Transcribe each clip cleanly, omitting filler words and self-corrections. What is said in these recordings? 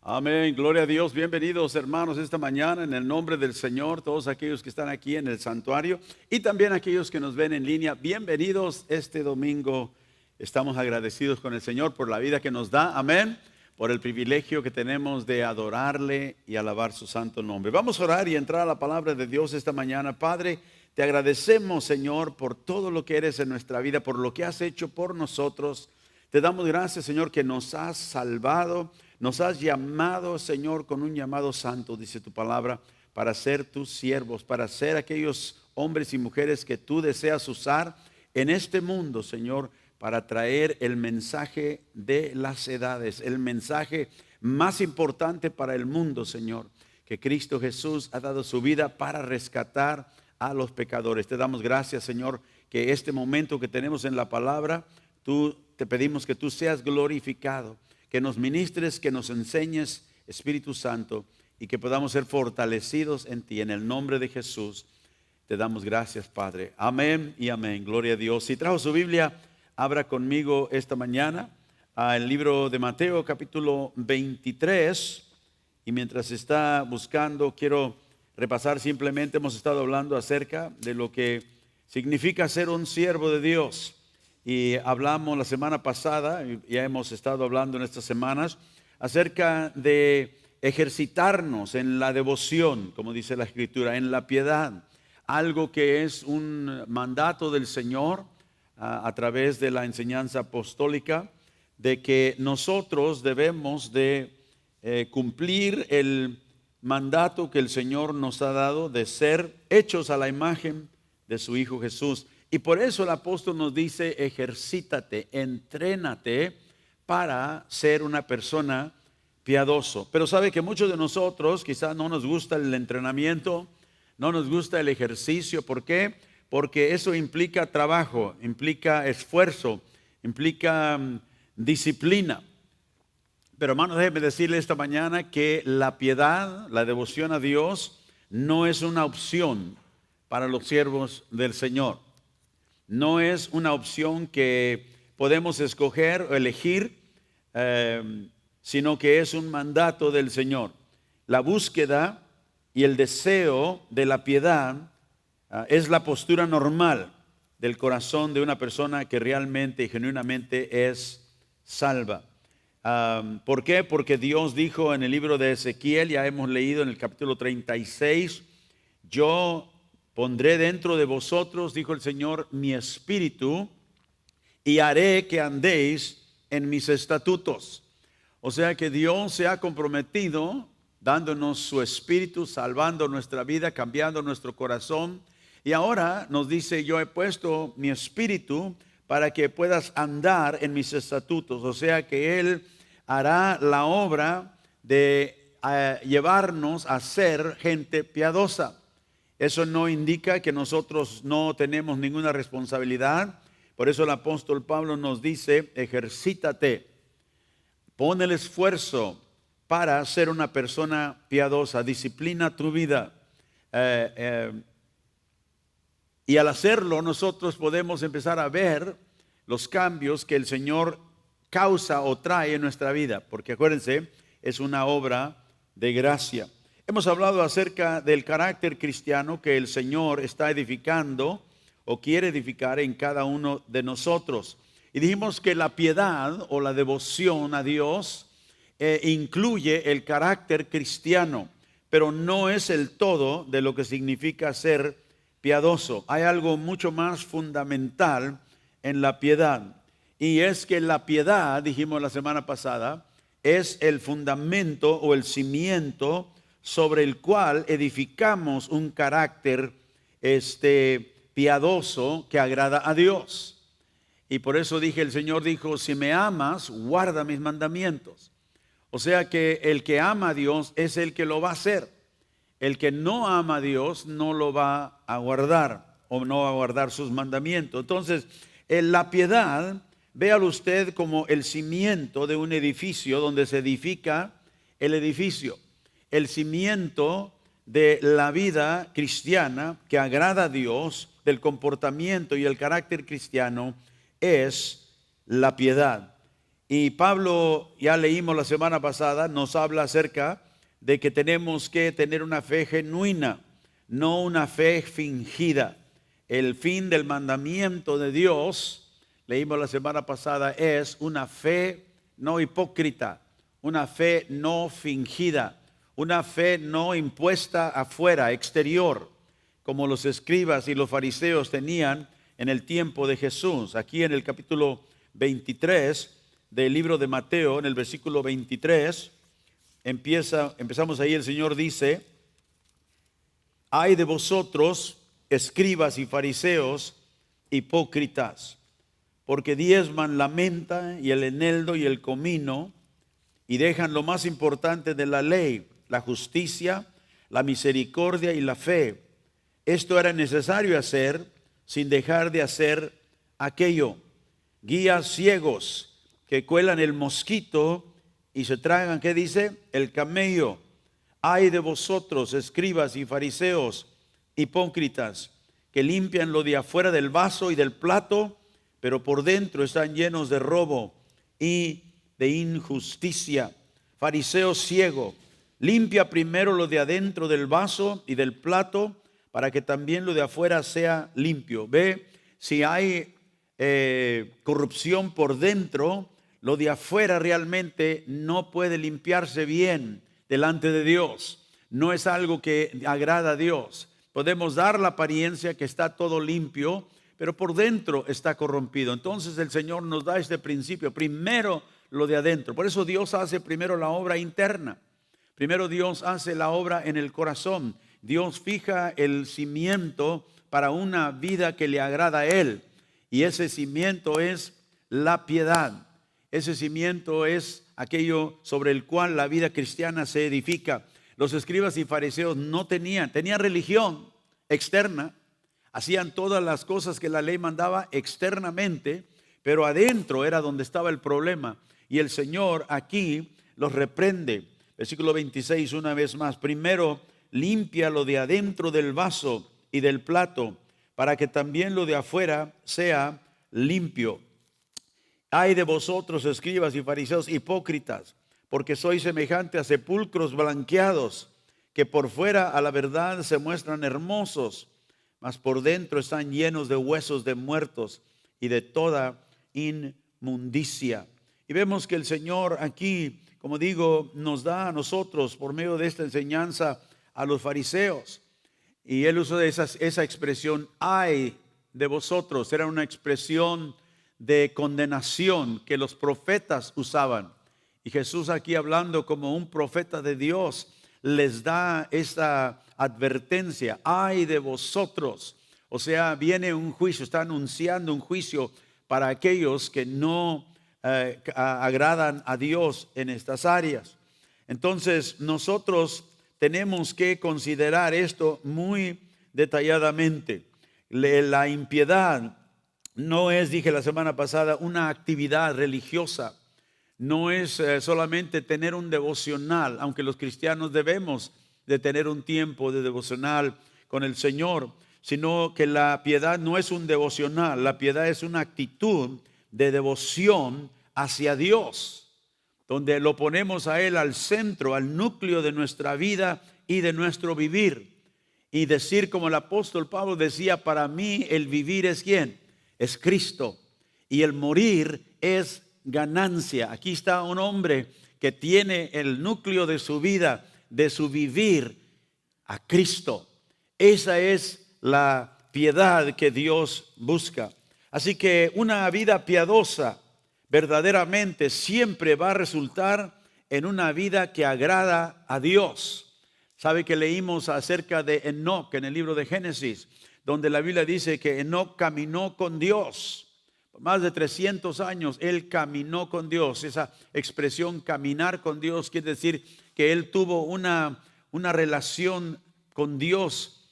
Amén, gloria a Dios. Bienvenidos hermanos esta mañana en el nombre del Señor, todos aquellos que están aquí en el santuario y también aquellos que nos ven en línea. Bienvenidos este domingo. Estamos agradecidos con el Señor por la vida que nos da, amén, por el privilegio que tenemos de adorarle y alabar su santo nombre. Vamos a orar y entrar a la palabra de Dios esta mañana. Padre, te agradecemos, Señor, por todo lo que eres en nuestra vida, por lo que has hecho por nosotros. Te damos gracias, Señor, que nos has salvado. Nos has llamado, Señor, con un llamado santo, dice tu palabra, para ser tus siervos, para ser aquellos hombres y mujeres que tú deseas usar en este mundo, Señor, para traer el mensaje de las edades, el mensaje más importante para el mundo, Señor, que Cristo Jesús ha dado su vida para rescatar a los pecadores. Te damos gracias, Señor, que este momento que tenemos en la palabra, te pedimos que tú seas glorificado, que nos ministres, que nos enseñes, Espíritu Santo, y que podamos ser fortalecidos en ti. En el nombre de Jesús te damos gracias, Padre. Amén y amén. Gloria a Dios. Si trajo su Biblia, abra conmigo esta mañana al libro de Mateo, capítulo 23. Y mientras está buscando, quiero repasar simplemente, hemos estado hablando acerca de lo que significa ser un siervo de Dios. Y hablamos la semana pasada, y ya hemos estado hablando en estas semanas, acerca de ejercitarnos en la devoción, como dice la Escritura, en la piedad. Algo que es un mandato del Señor a través de la enseñanza apostólica, de que nosotros debemos de cumplir el mandato que el Señor nos ha dado de ser hechos a la imagen de su Hijo Jesús. Y por eso el apóstol nos dice, ejercítate, entrénate para ser una persona piadoso. Pero sabe que muchos de nosotros quizás no nos gusta el entrenamiento, no nos gusta el ejercicio. ¿Por qué? Porque eso implica trabajo, implica esfuerzo, implica disciplina. Pero hermano, déjeme decirle esta mañana que la piedad, la devoción a Dios, no es una opción para los siervos del Señor. No es una opción que podemos escoger o elegir, sino que es un mandato del Señor. La búsqueda y el deseo de la piedad es la postura normal del corazón de una persona que realmente y genuinamente es salva. ¿Por qué? Porque Dios dijo en el libro de Ezequiel, ya hemos leído en el capítulo 36, yo pondré dentro de vosotros, dijo el Señor, mi espíritu y haré que andéis en mis estatutos. O sea que Dios se ha comprometido dándonos su espíritu, salvando nuestra vida, cambiando nuestro corazón. Y ahora nos dice, yo he puesto mi espíritu para que puedas andar en mis estatutos. O sea que Él hará la obra de llevarnos a ser gente piadosa. Eso no indica que nosotros no tenemos ninguna responsabilidad. Por eso el apóstol Pablo nos dice, ejercítate, pon el esfuerzo para ser una persona piadosa, disciplina tu vida. Y al hacerlo nosotros podemos empezar a ver los cambios que el Señor causa o trae en nuestra vida. Porque acuérdense, es una obra de gracia. Hemos hablado acerca del carácter cristiano que el Señor está edificando o quiere edificar en cada uno de nosotros. Y dijimos que la piedad o la devoción a Dios incluye el carácter cristiano, pero no es el todo de lo que significa ser piadoso. Hay algo mucho más fundamental en la piedad. Y es que la piedad, dijimos la semana pasada, es el fundamento o el cimiento sobre el cual edificamos un carácter piadoso que agrada a Dios. Y por eso dije, el Señor dijo, si me amas, guarda mis mandamientos. O sea que el que ama a Dios es el que lo va a hacer. El que no ama a Dios no lo va a guardar o no va a guardar sus mandamientos. Entonces, la piedad, véalo usted como el cimiento de un edificio donde se edifica el edificio. El cimiento de la vida cristiana que agrada a Dios, del comportamiento y el carácter cristiano, es la piedad. Y Pablo, ya leímos la semana pasada, nos habla acerca de que tenemos que tener una fe genuina, no una fe fingida. El fin del mandamiento de Dios, leímos la semana pasada, es una fe no hipócrita, una fe no fingida, una fe no impuesta afuera, exterior, como los escribas y los fariseos tenían en el tiempo de Jesús. Aquí en el capítulo 23 del libro de Mateo, en el versículo 23, empezamos ahí, el Señor dice: ay de vosotros, escribas y fariseos, hipócritas, porque diezman la menta y el eneldo y el comino, y dejan lo más importante de la ley, la justicia, la misericordia y la fe. Esto era necesario hacer sin dejar de hacer aquello. Guías ciegos que cuelan el mosquito y se tragan, ¿qué dice? El camello. Ay de vosotros, escribas y fariseos, hipócritas, que limpian lo de afuera del vaso y del plato, pero por dentro están llenos de robo y de injusticia. Fariseo ciego, limpia primero lo de adentro del vaso y del plato, para que también lo de afuera sea limpio. Ve, si hay corrupción por dentro, lo de afuera realmente no puede limpiarse bien delante de Dios. No es algo que agrada a Dios. Podemos dar la apariencia que está todo limpio, pero por dentro está corrompido. Entonces el Señor nos da este principio: primero lo de adentro. Por eso Dios hace primero la obra interna. Primero Dios hace la obra en el corazón. Dios fija el cimiento para una vida que le agrada a Él. Y ese cimiento es la piedad. Ese cimiento es aquello sobre el cual la vida cristiana se edifica. Los escribas y fariseos no tenían religión externa. Hacían todas las cosas que la ley mandaba externamente, pero adentro era donde estaba el problema. Y el Señor aquí los reprende. Versículo 26, una vez más: primero limpia lo de adentro del vaso y del plato, para que también lo de afuera sea limpio. Ay de vosotros, escribas y fariseos, hipócritas, porque sois semejante a sepulcros blanqueados, que por fuera a la verdad se muestran hermosos, mas por dentro están llenos de huesos de muertos y de toda inmundicia. Y vemos que el Señor aquí, como digo, nos da a nosotros, por medio de esta enseñanza, a los fariseos. Y él usó esa expresión, ay de vosotros. Era una expresión de condenación que los profetas usaban. Y Jesús, aquí hablando como un profeta de Dios, les da esa advertencia: ay de vosotros. O sea, viene un juicio, está anunciando un juicio para aquellos que no agradan a Dios en estas áreas. Entonces nosotros tenemos que considerar esto muy detalladamente. La impiedad no es, dije la semana pasada, una actividad religiosa. No es solamente tener un devocional, aunque los cristianos debemos de tener un tiempo de devocional con el Señor, sino que la piedad no es un devocional. La piedad es una actitud de devoción hacia Dios, donde lo ponemos a Él al centro, al núcleo de nuestra vida y de nuestro vivir. Y decir como el apóstol Pablo decía: para mí el vivir es ¿quién? Es Cristo, y el morir es ganancia. Aquí está un hombre que tiene el núcleo de su vida, de su vivir, a Cristo. Esa es la piedad que Dios busca. Así que una vida piadosa verdaderamente siempre va a resultar en una vida que agrada a Dios. Sabe que leímos acerca de Enoc en el libro de Génesis, donde la Biblia dice que Enoc caminó con Dios. Por más de 300 años él caminó con Dios. Esa expresión caminar con Dios quiere decir que él tuvo una relación con Dios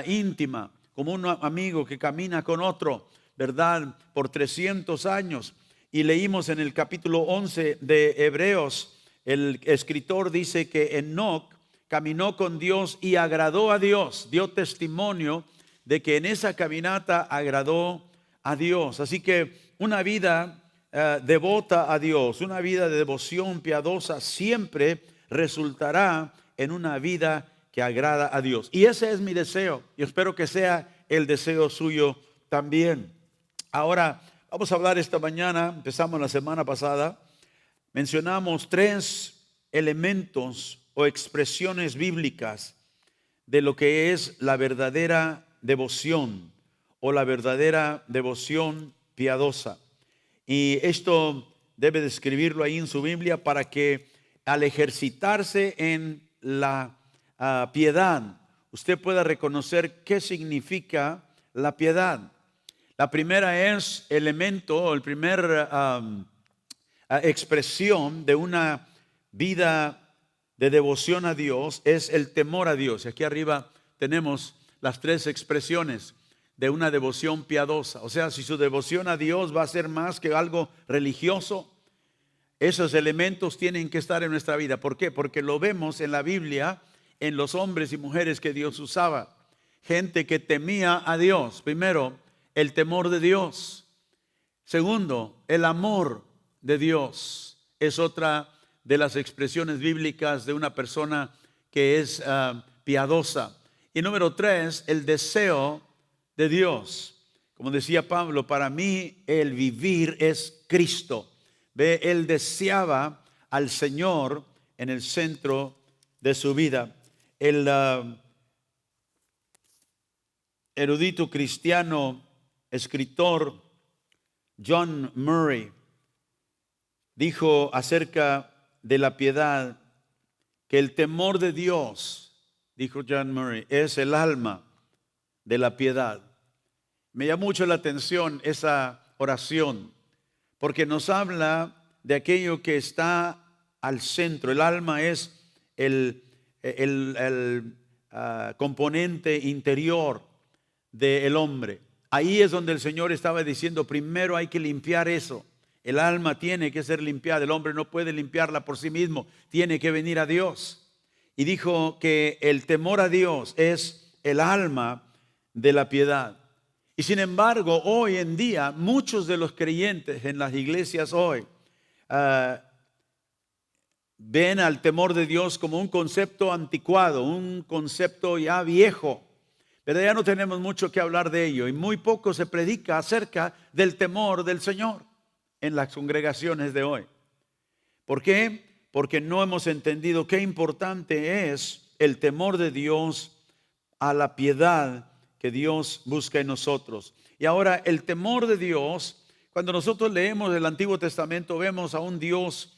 íntima, como un amigo que camina con otro, ¿verdad? Por 300 años. Y leímos en el capítulo 11 de Hebreos, el escritor dice que Enoc caminó con Dios y agradó a Dios, dio testimonio de que en esa caminata agradó a Dios. Así que una vida devota a Dios, una vida de devoción piadosa, siempre resultará en una vida que agrada a Dios. Y ese es mi deseo. Y espero que sea el deseo suyo también. Ahora, vamos a hablar esta mañana, empezamos la semana pasada, mencionamos 3 elementos o expresiones bíblicas de lo que es la verdadera devoción o la verdadera devoción piadosa. Y esto debe describirlo ahí en su Biblia para que al ejercitarse en la piedad, usted pueda reconocer qué significa la piedad. La primera es elemento, el primer expresión de una vida de devoción a Dios es el temor a Dios. Y aquí arriba tenemos las 3 expresiones de una devoción piadosa. O sea, si su devoción a Dios va a ser más que algo religioso, esos elementos tienen que estar en nuestra vida. ¿Por qué? Porque lo vemos en la Biblia, en los hombres y mujeres que Dios usaba. Gente que temía a Dios. Primero, el temor de Dios. Segundo, el amor de Dios. Es otra de las expresiones bíblicas de una persona que es piadosa. Y número 3, el deseo de Dios. Como decía Pablo, para mí el vivir es Cristo. Ve, él deseaba al Señor en el centro de su vida. El erudito cristiano, escritor John Murray dijo acerca de la piedad que el temor de Dios, dijo John Murray, es el alma de la piedad. Me llamó mucho la atención esa oración, porque nos habla de aquello que está al centro. El alma es el componente interior del hombre. Ahí es donde el Señor estaba diciendo, primero hay que limpiar eso. El alma tiene que ser limpiada. El hombre no puede limpiarla por sí mismo. Tiene que venir a Dios. Y dijo que el temor a Dios es el alma de la piedad. Y sin embargo, hoy en día, muchos de los creyentes en las iglesias hoy ven al temor de Dios como un concepto anticuado, un concepto ya viejo. Pero ya no tenemos mucho que hablar de ello. Y muy poco se predica acerca del temor del Señor en las congregaciones de hoy. ¿Por qué? Porque no hemos entendido qué importante es el temor de Dios a la piedad que Dios busca en nosotros. Y ahora el temor de Dios, cuando nosotros leemos el Antiguo Testamento, vemos a un Dios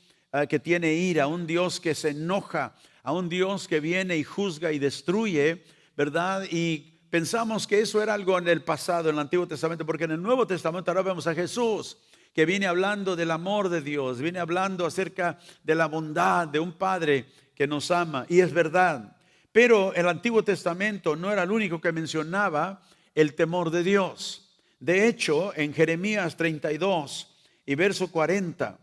que tiene ira, a un Dios que se enoja, a un Dios que viene y juzga y destruye, ¿verdad? Y pensamos que eso era algo en el pasado, en el Antiguo Testamento, porque en el Nuevo Testamento ahora vemos a Jesús, que viene hablando del amor de Dios, viene hablando acerca de la bondad de un Padre que nos ama, y es verdad. Pero el Antiguo Testamento no era el único que mencionaba el temor de Dios. De hecho, en Jeremías 32 y verso 40,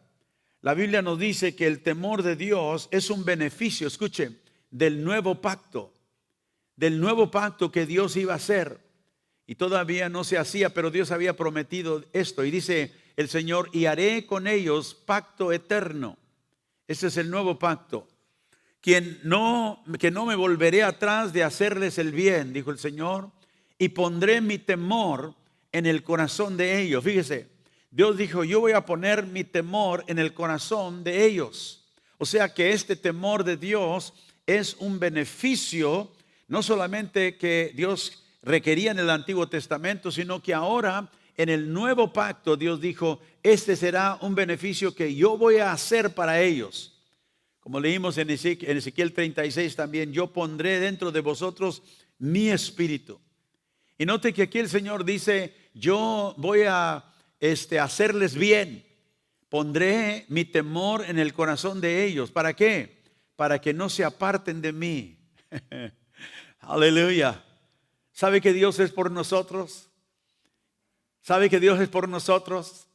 la Biblia nos dice que el temor de Dios es un beneficio, escuche, del nuevo pacto que Dios iba a hacer. Y todavía no se hacía, pero Dios había prometido esto. Y dice el Señor, y haré con ellos pacto eterno. Ese es el nuevo pacto. Que no me volveré atrás de hacerles el bien, dijo el Señor, y pondré mi temor en el corazón de ellos. Fíjese, Dios dijo, yo voy a poner mi temor en el corazón de ellos. O sea que este temor de Dios es un beneficio, no solamente que Dios requería en el Antiguo Testamento, sino que ahora en el nuevo pacto Dios dijo, este será un beneficio que yo voy a hacer para ellos. Como leímos en Ezequiel 36 también, yo pondré dentro de vosotros mi espíritu. Y note que aquí el Señor dice, yo voy a hacerles bien. Pondré mi temor en el corazón de ellos. ¿Para qué? Para que no se aparten de mí. Aleluya. ¿Sabe que Dios es por nosotros? ¿Sabe que Dios es por nosotros?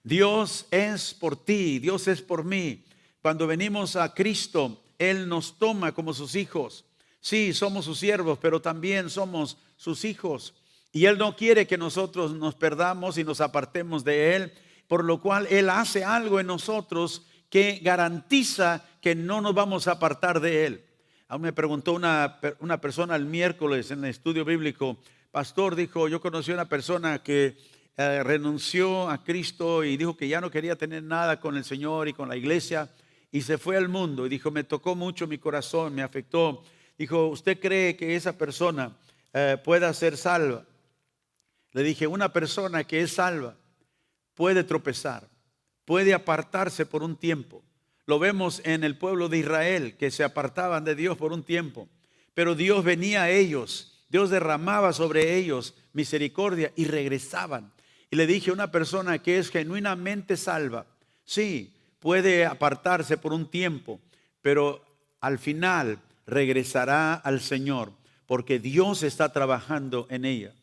Dios es por ti, Dios es por mí. Cuando venimos a Cristo, Él nos toma como sus hijos. Sí, somos sus siervos, pero también somos sus hijos. Y Él no quiere que nosotros nos perdamos y nos apartemos de Él. por lo cual Él hace algo en nosotros que garantiza que no nos vamos a apartar de Él. Aún me preguntó una persona el miércoles en el estudio bíblico, pastor, dijo, yo conocí a una persona que renunció a Cristo y dijo que ya no quería tener nada con el Señor y con la iglesia y se fue al mundo. Y dijo, me tocó mucho mi corazón, me afectó. Dijo, ¿usted cree que esa persona pueda ser salva? Le dije, una persona que es salva puede tropezar, puede apartarse por un tiempo. Lo vemos en el pueblo de Israel, que se apartaban de Dios por un tiempo, pero Dios venía a ellos, Dios derramaba sobre ellos misericordia y regresaban. Y le dije, una persona que es genuinamente salva, sí, puede apartarse por un tiempo, pero al final regresará al Señor, porque Dios está trabajando en ella,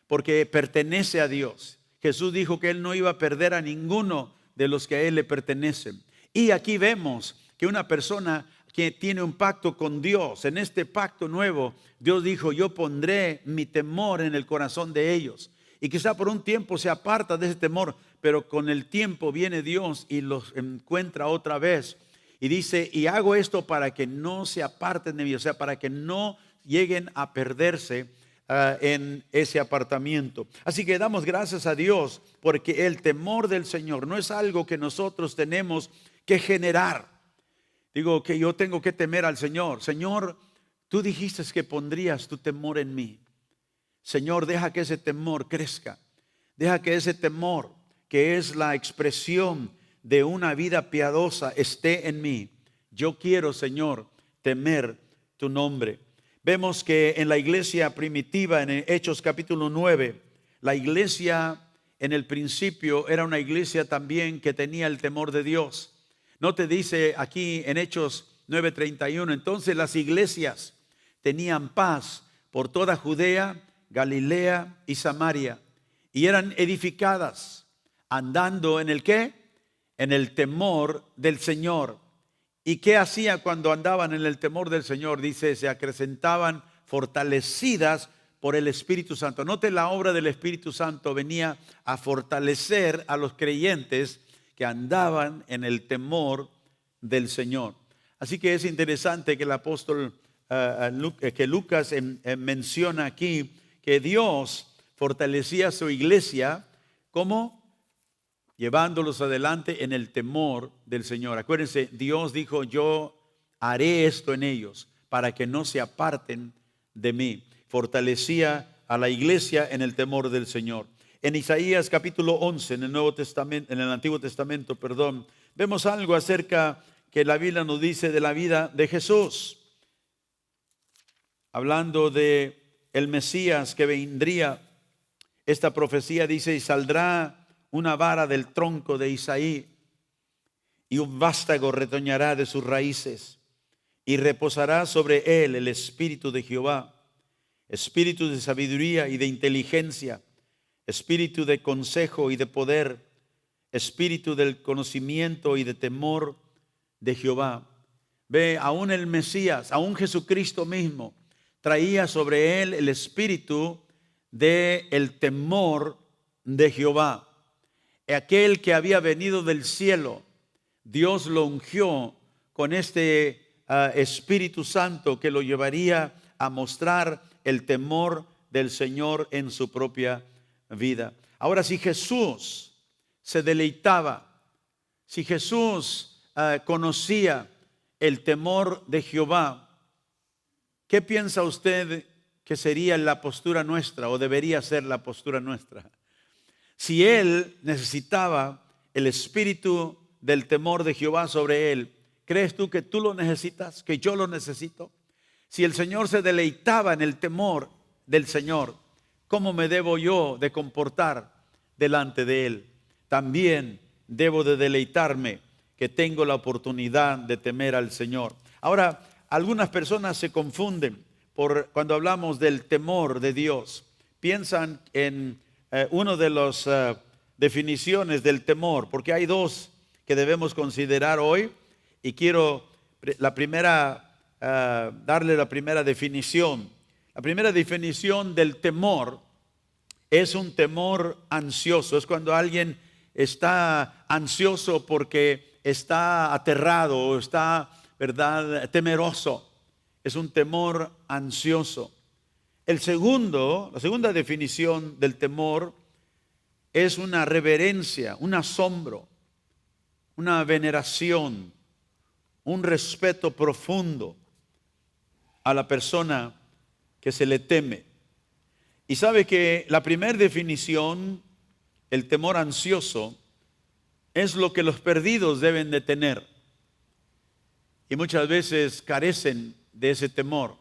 porque pertenece a Dios. Jesús dijo que Él no iba a perder a ninguno de los que a Él le pertenecen. Y aquí vemos que una persona que tiene un pacto con Dios, en este pacto nuevo, Dios dijo, yo pondré mi temor en el corazón de ellos. Y quizá por un tiempo se aparta de ese temor, pero con el tiempo viene Dios y los encuentra otra vez. Y dice, y hago esto para que no se aparten de mí, o sea, para que no lleguen a perderse en ese apartamiento. Así que damos gracias a Dios porque el temor del Señor no es algo que nosotros tenemos que generar. Digo que yo tengo que temer al Señor. Señor, tú dijiste que pondrías tu temor en mí. Señor, deja que ese temor crezca. Deja que ese temor, que es la expresión de una vida piadosa, esté en mí. Yo quiero, Señor, temer tu nombre. Vemos que en la iglesia primitiva, en Hechos capítulo 9, la iglesia en el principio era una iglesia también que tenía el temor de Dios. No te dice aquí en Hechos 9:31, entonces las iglesias tenían paz por toda Judea, Galilea y Samaria, y eran edificadas andando en el ¿qué? En el temor del Señor. ¿Y qué hacía cuando andaban en el temor del Señor? Dice, se acrecentaban fortalecidas por el Espíritu Santo. Note, la obra del Espíritu Santo venía a fortalecer a los creyentes que andaban en el temor del Señor. Así que es interesante que el apóstol, que Lucas menciona aquí, que Dios fortalecía a su iglesia, ¿cómo? Llevándolos adelante en el temor del Señor. Acuérdense, Dios dijo, yo haré esto en ellos para que no se aparten de mí. Fortalecía a la iglesia en el temor del Señor. En Isaías capítulo 11, en el Antiguo Testamento, vemos algo acerca que la Biblia nos dice de la vida de Jesús. Hablando de el Mesías que vendría, esta profecía dice, y saldrá una vara del tronco de Isaí, y un vástago retoñará de sus raíces, y reposará sobre él el espíritu de Jehová, espíritu de sabiduría y de inteligencia, espíritu de consejo y de poder, espíritu del conocimiento y de temor de Jehová. Ve, aún el Mesías, aún Jesucristo mismo, traía sobre él el espíritu del temor de Jehová. Aquel que había venido del cielo, Dios lo ungió con este Espíritu Santo que lo llevaría a mostrar el temor del Señor en su propia vida. Ahora, si Jesús se deleitaba, si Jesús conocía el temor de Jehová, ¿qué piensa usted que sería la postura nuestra o debería ser la postura nuestra? Si él necesitaba el espíritu del temor de Jehová sobre él, ¿crees tú que tú lo necesitas, que yo lo necesito? Si el Señor se deleitaba en el temor del Señor, ¿cómo me debo yo de comportar delante de él? También debo de deleitarme que tengo la oportunidad de temer al Señor. Ahora, algunas personas se confunden cuando hablamos del temor de Dios. Piensan en una de las definiciones del temor, porque hay dos que debemos considerar hoy, y quiero darle la primera definición. La primera definición del temor es un temor ansioso, es cuando alguien está ansioso porque está aterrado o está, ¿verdad?, temeroso. Es un temor ansioso. La segunda definición del temor es una reverencia, un asombro, una veneración, un respeto profundo a la persona que se le teme. Y sabe que la primera definición, el temor ansioso, es lo que los perdidos deben de tener. Y muchas veces carecen de ese temor.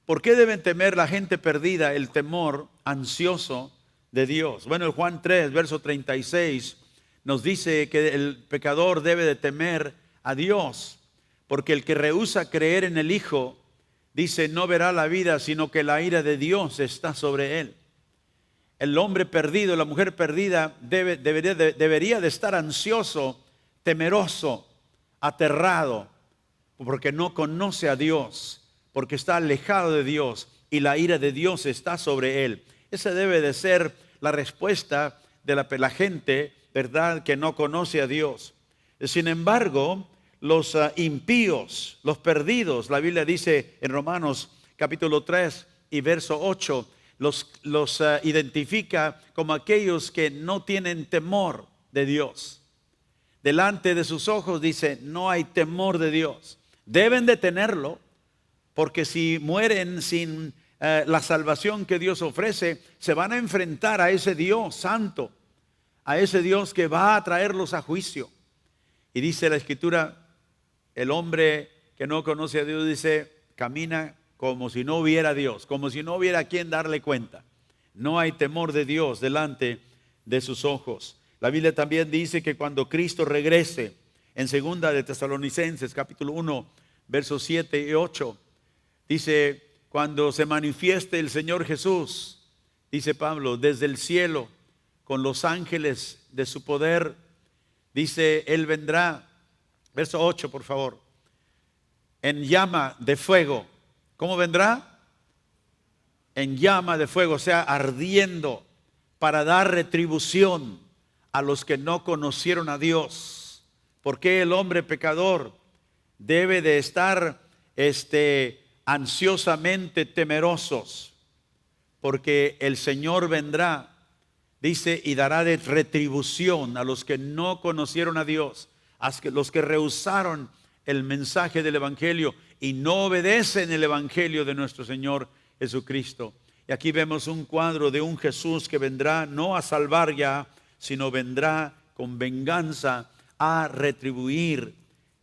¿Por qué deben temer la gente perdida el temor ansioso de Dios? Bueno, en Juan 3, verso 36, nos dice que el pecador debe de temer a Dios, porque el que rehúsa creer en el Hijo, dice, no verá la vida, sino que la ira de Dios está sobre él. El hombre perdido, la mujer perdida debería de estar ansioso, temeroso, aterrado, porque no conoce a Dios, porque está alejado de Dios y la ira de Dios está sobre él. Esa debe de ser la respuesta de la gente, ¿verdad?, que no conoce a Dios. Sin embargo, los impíos, los perdidos, la Biblia dice en Romanos capítulo 3 y verso 8, los identifica como aquellos que no tienen temor de Dios. Delante de sus ojos dice, no hay temor de Dios. Deben de tenerlo, porque si mueren sin la salvación que Dios ofrece, se van a enfrentar a ese Dios santo, a ese Dios que va a traerlos a juicio. Y dice la Escritura, el hombre que no conoce a Dios, dice, camina como si no hubiera Dios, como si no hubiera a quien darle cuenta. No hay temor de Dios delante de sus ojos. La Biblia también dice que cuando Cristo regrese, en segunda de Tesalonicenses, capítulo 1, versos 7 y 8, dice, cuando se manifieste el Señor Jesús, dice Pablo, desde el cielo, con los ángeles de su poder, dice, Él vendrá, verso 8 por favor, en llama de fuego. ¿Cómo vendrá? En llama de fuego, o sea, ardiendo, para dar retribución a los que no conocieron a Dios. Porque el hombre pecador debe de estar ansiosamente temerosos, porque el Señor vendrá, dice, y dará de retribución a los que no conocieron a Dios, a los que rehusaron el mensaje del Evangelio y no obedecen el Evangelio de nuestro Señor Jesucristo. Y aquí vemos un cuadro de un Jesús que vendrá no a salvar ya, sino vendrá con venganza a retribuir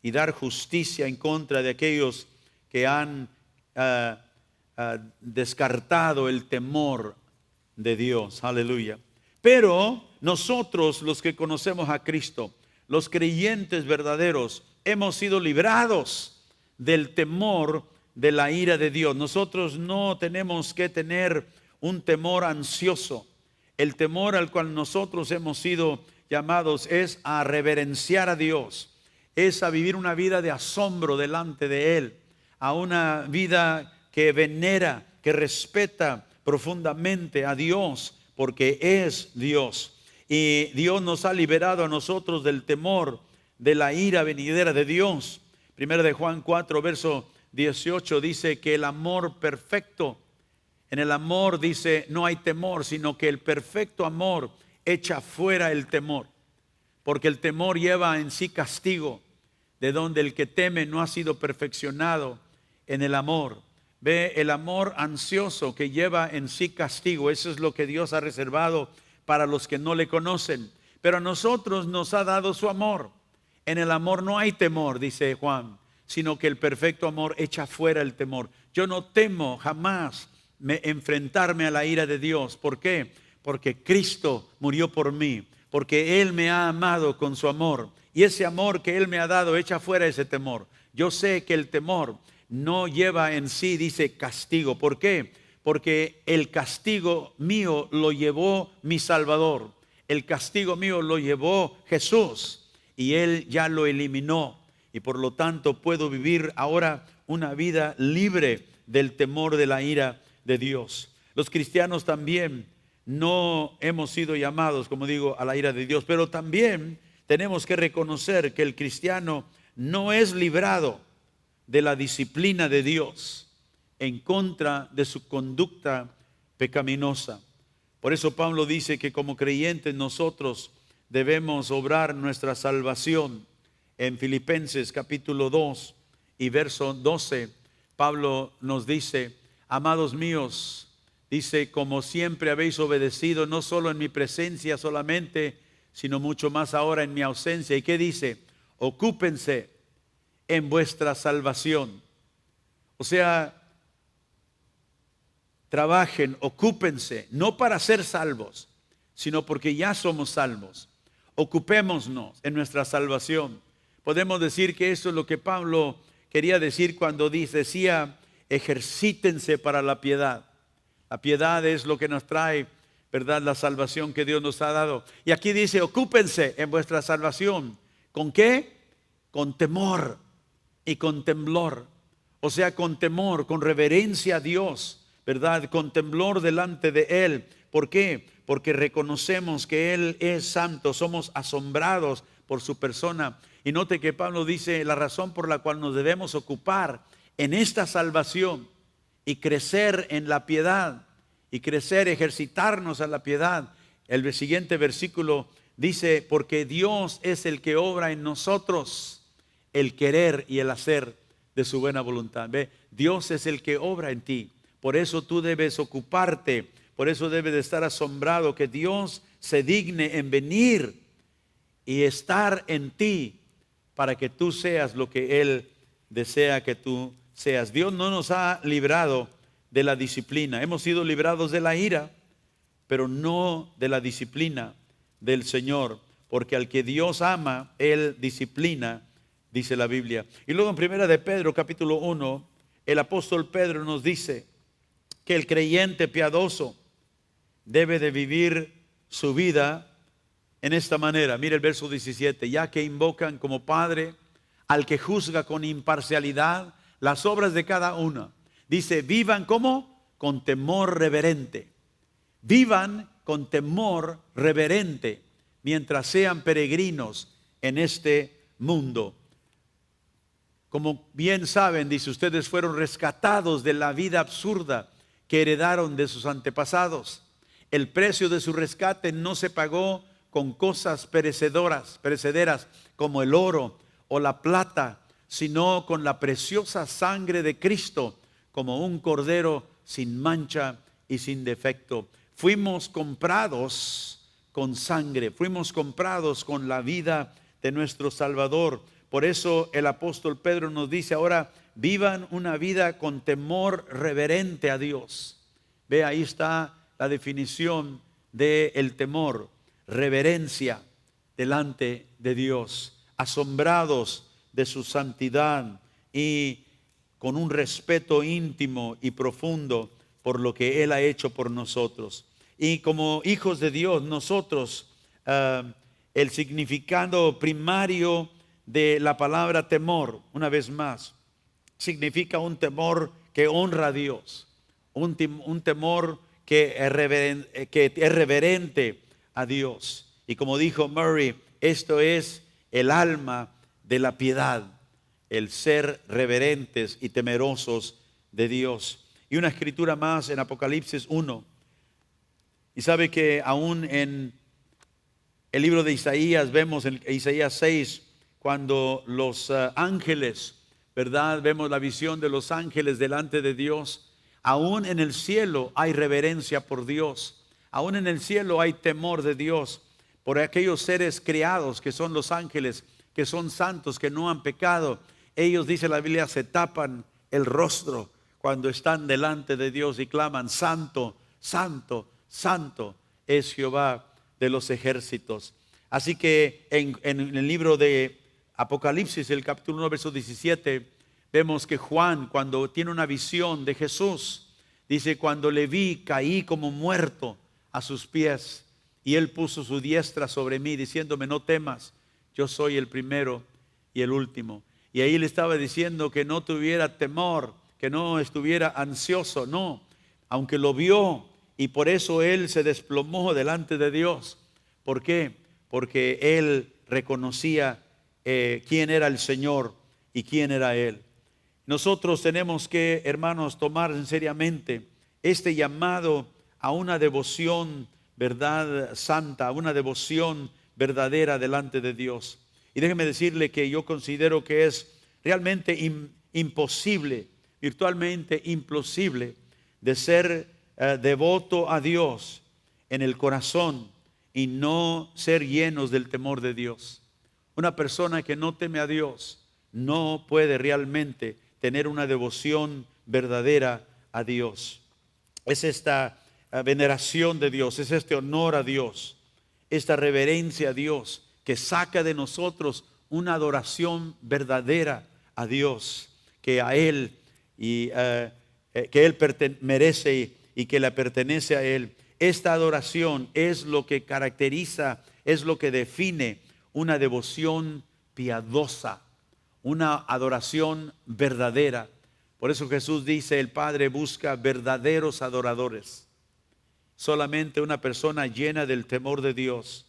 y dar justicia en contra de aquellos que han descartado el temor de Dios. Aleluya. Pero nosotros, los que conocemos a Cristo, los creyentes verdaderos, hemos sido librados del temor de la ira de Dios. Nosotros no tenemos que tener un temor ansioso. El temor al cual nosotros hemos sido llamados es a reverenciar a Dios, es a vivir una vida de asombro delante de Él, a una vida que venera, que respeta profundamente a Dios, porque es Dios. Y Dios nos ha liberado a nosotros del temor de la ira venidera de Dios. Primera de Juan 4, verso 18 dice que el amor perfecto, en el amor dice no hay temor, sino que el perfecto amor echa fuera el temor, porque el temor lleva en sí castigo, de donde el que teme no ha sido perfeccionado en el amor. Ve, el amor ansioso que lleva en sí castigo, eso es lo que Dios ha reservado para los que no le conocen. Pero a nosotros nos ha dado su amor. En el amor no hay temor, dice Juan, sino que el perfecto amor echa fuera el temor. Yo no temo jamás enfrentarme a la ira de Dios. ¿Por qué? Porque Cristo murió por mí, porque Él me ha amado con su amor. Y ese amor que Él me ha dado echa fuera ese temor. Yo sé que el temor no lleva en sí, dice, castigo. ¿Por qué? Porque el castigo mío lo llevó mi Salvador. El castigo mío lo llevó Jesús y Él ya lo eliminó. Y por lo tanto puedo vivir ahora una vida libre del temor de la ira de Dios. Los cristianos también no hemos sido llamados, como digo, a la ira de Dios, pero también tenemos que reconocer que el cristiano no es librado de la disciplina de Dios en contra de su conducta pecaminosa. Por eso Pablo dice que como creyentes nosotros debemos obrar nuestra salvación. En Filipenses capítulo 2 y verso 12, Pablo nos dice: amados míos, dice, como siempre habéis obedecido, no solo en mi presencia solamente, sino mucho más ahora en mi ausencia. ¿Y qué dice? Ocúpense en vuestra salvación. O sea, trabajen, ocúpense, no para ser salvos, sino porque ya somos salvos. Ocupémonos en nuestra salvación. Podemos decir que eso es lo que Pablo quería decir cuando decía, ejercítense para la piedad. La piedad es lo que nos trae, ¿verdad?, la salvación que Dios nos ha dado. Y aquí dice, ocúpense en vuestra salvación. ¿Con qué? Con temor y con temblor. O sea, con temor, con reverencia a Dios, ¿verdad? Con temblor delante de Él. ¿Por qué? Porque reconocemos que Él es santo, somos asombrados por su persona. Y note que Pablo dice la razón por la cual nos debemos ocupar en esta salvación y crecer en la piedad, y crecer, ejercitarnos a la piedad. El siguiente versículo dice, porque Dios es el que obra en nosotros el querer y el hacer de su buena voluntad. ¿Ve? Dios es el que obra en ti. Por eso tú debes ocuparte, por eso debes de estar asombrado que Dios se digne en venir y estar en ti para que tú seas lo que Él desea que tú seas. Dios no nos ha librado de la disciplina. Hemos sido librados de la ira, pero no de la disciplina del Señor, porque al que Dios ama, Él disciplina, dice la Biblia. Y luego en primera de Pedro, capítulo 1, el apóstol Pedro nos dice que el creyente piadoso debe de vivir su vida en esta manera. Mire el verso 17, ya que invocan como Padre al que juzga con imparcialidad las obras de cada una. Dice, vivan como con temor reverente. Vivan con temor reverente mientras sean peregrinos en este mundo. Como bien saben, dice, ustedes fueron rescatados de la vida absurda que heredaron de sus antepasados. El precio de su rescate no se pagó con cosas perecederas como el oro o la plata, sino con la preciosa sangre de Cristo, como un cordero sin mancha y sin defecto. Fuimos comprados con sangre, fuimos comprados con la vida de nuestro Salvador. Por eso el apóstol Pedro nos dice ahora, vivan una vida con temor reverente a Dios. Ve, ahí está la definición del temor, reverencia delante de Dios, asombrados de su santidad y con un respeto íntimo y profundo por lo que Él ha hecho por nosotros. Y como hijos de Dios, nosotros, el significado primario de la palabra temor, una vez más, significa un temor que honra a Dios, un temor que es reverente a Dios. Y como dijo Murray, esto es el alma de la piedad, el ser reverentes y temerosos de Dios. Y una escritura más en Apocalipsis 1. Y sabe que aún en el libro de Isaías, vemos en Isaías 6, cuando los ángeles, ¿verdad? Vemos la visión de los ángeles delante de Dios. Aún en el cielo hay reverencia por Dios. Aún en el cielo hay temor de Dios por aquellos seres creados que son los ángeles, que son santos, que no han pecado. Ellos, dice la Biblia, se tapan el rostro cuando están delante de Dios y claman, santo, santo, santo es Jehová de los ejércitos. Así que en el libro de Apocalipsis, el capítulo 1, verso 17, vemos que Juan, cuando tiene una visión de Jesús, dice, cuando le vi, caí como muerto a sus pies, y él puso su diestra sobre mí, diciéndome, no temas, yo soy el primero y el último. Y ahí le estaba diciendo que no tuviera temor, que no estuviera ansioso, no, aunque lo vio y por eso él se desplomó delante de Dios. ¿Por qué? Porque él reconocía quién era el Señor y quién era Él. Nosotros tenemos que, hermanos, tomar seriamente este llamado a una devoción, verdad, santa, a una devoción verdadera delante de Dios. Y déjeme decirle que yo considero que es realmente imposible, virtualmente imposible, de ser devoto a Dios en el corazón y no ser llenos del temor de Dios. Una persona que no teme a Dios no puede realmente tener una devoción verdadera a Dios. Es esta veneración de Dios, es este honor a Dios, esta reverencia a Dios que saca de nosotros una adoración verdadera a Dios, que a Él y que Él merece y que le pertenece a Él. Esta adoración es lo que caracteriza, es lo que define una devoción piadosa, una adoración verdadera. Por eso Jesús dice, el Padre busca verdaderos adoradores. Solamente una persona llena del temor de Dios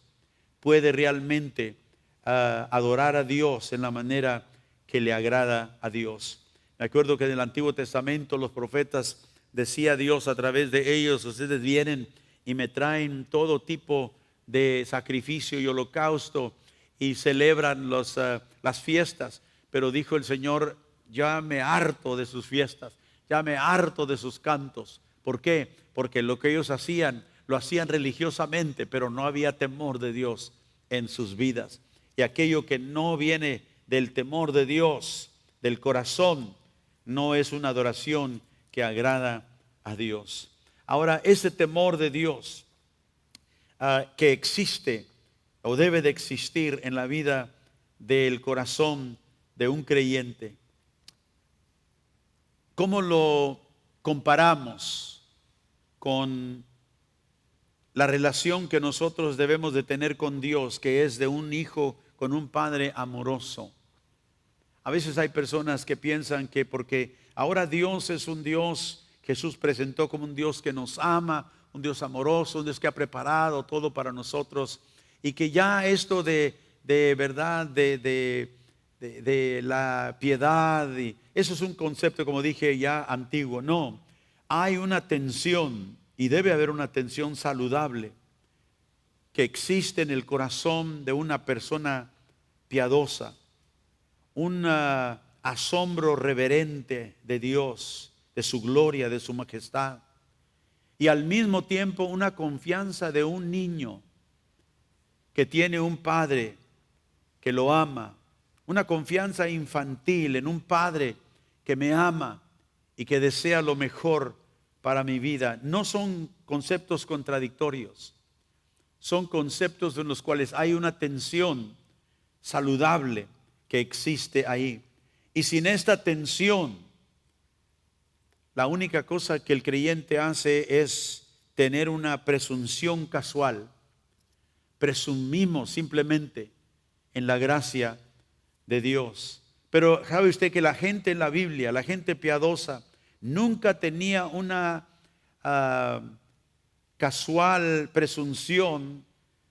puede realmente adorar a Dios en la manera que le agrada a Dios. Me acuerdo que en el Antiguo Testamento los profetas decía a Dios a través de ellos, ustedes vienen y me traen todo tipo de sacrificio y holocausto y celebran las fiestas, pero dijo el Señor, ya me harto de sus fiestas, ya me harto de sus cantos. ¿Por qué? Porque lo que ellos hacían, lo hacían religiosamente, pero no había temor de Dios en sus vidas. Y aquello que no viene del temor de Dios, del corazón, no es una adoración que agrada a Dios. Ahora, ese temor de Dios que existe o debe de existir en la vida del corazón de un creyente, ¿cómo lo comparamos con la relación que nosotros debemos de tener con Dios, que es de un hijo con un padre amoroso? A veces hay personas que piensan que porque ahora Dios es un Dios, Jesús presentó como un Dios que nos ama, un Dios amoroso, un Dios que ha preparado todo para nosotros, y que ya esto de verdad, de la piedad, y eso es un concepto, como dije, ya antiguo. No, hay una tensión, y debe haber una tensión saludable que existe en el corazón de una persona piadosa, un asombro reverente de Dios, de su gloria, de su majestad, y al mismo tiempo una confianza de un niño que tiene un padre que lo ama, una confianza infantil en un padre que me ama y que desea lo mejor para mi vida. No son conceptos contradictorios, son conceptos en los cuales hay una tensión saludable que existe ahí. Y sin esta tensión, la única cosa que el creyente hace es tener una presunción casual. Presumimos simplemente en la gracia de Dios. Pero ¿sabe usted que la gente en la Biblia, la gente piadosa, nunca tenía una casual presunción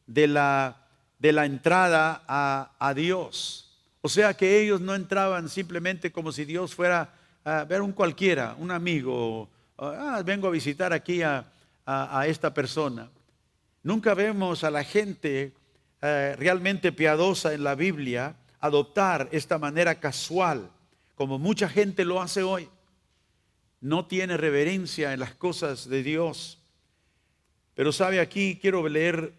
de la entrada a Dios? O sea que ellos no entraban simplemente como si Dios fuera a ver un cualquiera, un amigo, vengo a visitar aquí a esta persona. Nunca vemos a la gente realmente piadosa en la Biblia adoptar esta manera casual, como mucha gente lo hace hoy. No tiene reverencia en las cosas de Dios. Pero sabe, aquí quiero leer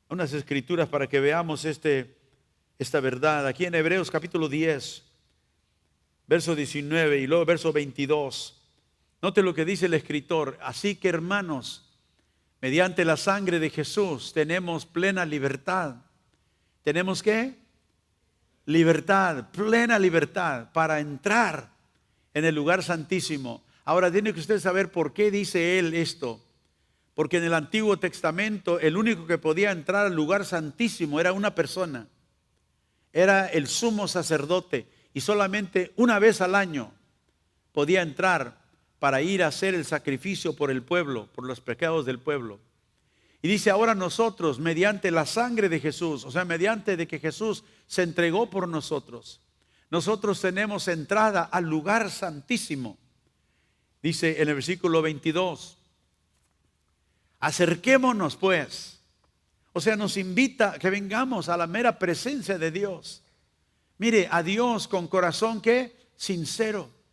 unas escrituras para que veamos esta verdad. Aquí en Hebreos capítulo 10, verso 19 y luego verso 22. Note lo que dice el escritor. Así que, hermanos, mediante la sangre de Jesús tenemos plena libertad. ¿Tenemos qué? Libertad, plena libertad para entrar en el lugar santísimo. Ahora tiene que usted saber por qué dice él esto. Porque en el Antiguo Testamento el único que podía entrar al lugar santísimo era una persona. Era el sumo sacerdote y solamente una vez al año podía entrar para ir a hacer el sacrificio por el pueblo, por los pecados del pueblo. Y dice, ahora nosotros, mediante la sangre de Jesús, o sea, mediante de que Jesús se entregó por nosotros, nosotros tenemos entrada al lugar santísimo. Dice en el versículo 22, acerquémonos pues. O sea, nos invita a que vengamos a la mera presencia de Dios. Mire, a Dios con corazón que sincero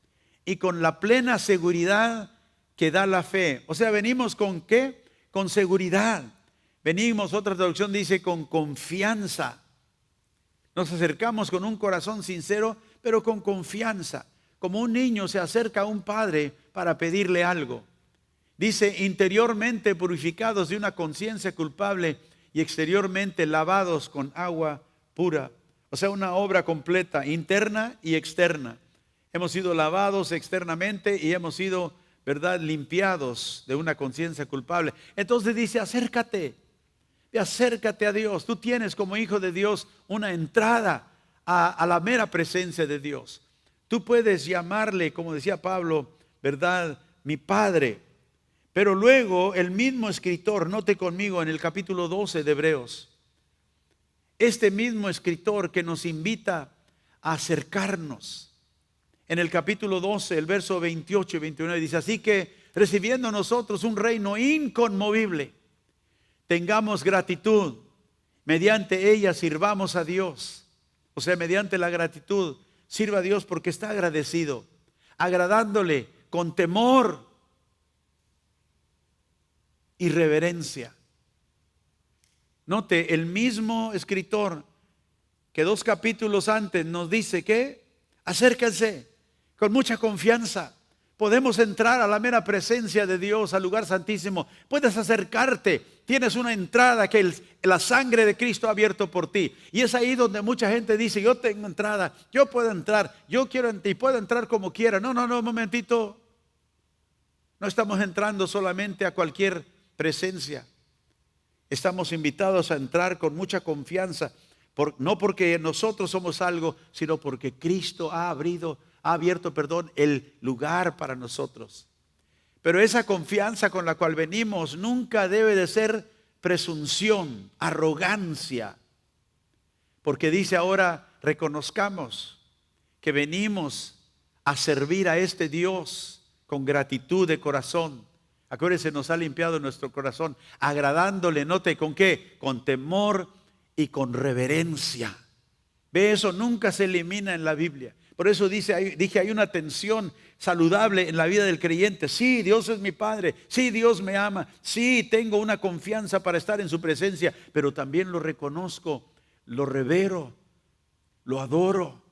y con la plena seguridad que da la fe. O sea, venimos con ¿qué? Con seguridad. Venimos, otra traducción dice, con confianza. Nos acercamos con un corazón sincero, pero con confianza. Como un niño se acerca a un padre para pedirle algo. Dice, interiormente purificados de una conciencia culpable y exteriormente lavados con agua pura. O sea, una obra completa, interna y externa. Hemos sido lavados externamente y hemos sido, ¿verdad?, limpiados de una conciencia culpable. Entonces dice, acércate a Dios. Tú tienes como hijo de Dios una entrada a la mera presencia de Dios. Tú puedes llamarle, como decía Pablo, ¿verdad?, mi Padre. Pero luego el mismo escritor, note conmigo en el capítulo 12 de Hebreos, este mismo escritor que nos invita a acercarnos. En el capítulo 12, el verso 28 y 29 dice, así que recibiendo nosotros un reino inconmovible, tengamos gratitud, mediante ella sirvamos a Dios. O sea, mediante la gratitud, sirva a Dios porque está agradecido, agradándole con temor y reverencia. Note, el mismo escritor que 2 capítulos antes nos dice que acérquense con mucha confianza. Podemos entrar a la mera presencia de Dios, al lugar santísimo. Puedes acercarte. Tienes una entrada que la sangre de Cristo ha abierto por ti. Y es ahí donde mucha gente dice, yo tengo entrada, yo puedo entrar, yo quiero entrar y puedo entrar como quiera. No, un momentito. No estamos entrando solamente a cualquier presencia. Estamos invitados a entrar con mucha confianza, no porque nosotros somos algo, sino porque Cristo ha abierto el lugar para nosotros. Pero esa confianza con la cual venimos nunca debe de ser presunción, arrogancia, porque dice ahora, reconozcamos que venimos a servir a este Dios con gratitud de corazón. Acuérdense, nos ha limpiado nuestro corazón, agradándole, note con qué, con temor y con reverencia. Ve, eso nunca se elimina en la Biblia. Por eso dije, hay una tensión saludable en la vida del creyente. Sí, Dios es mi Padre. Sí, Dios me ama. Sí, tengo una confianza para estar en su presencia. Pero también lo reconozco, lo revero, lo adoro.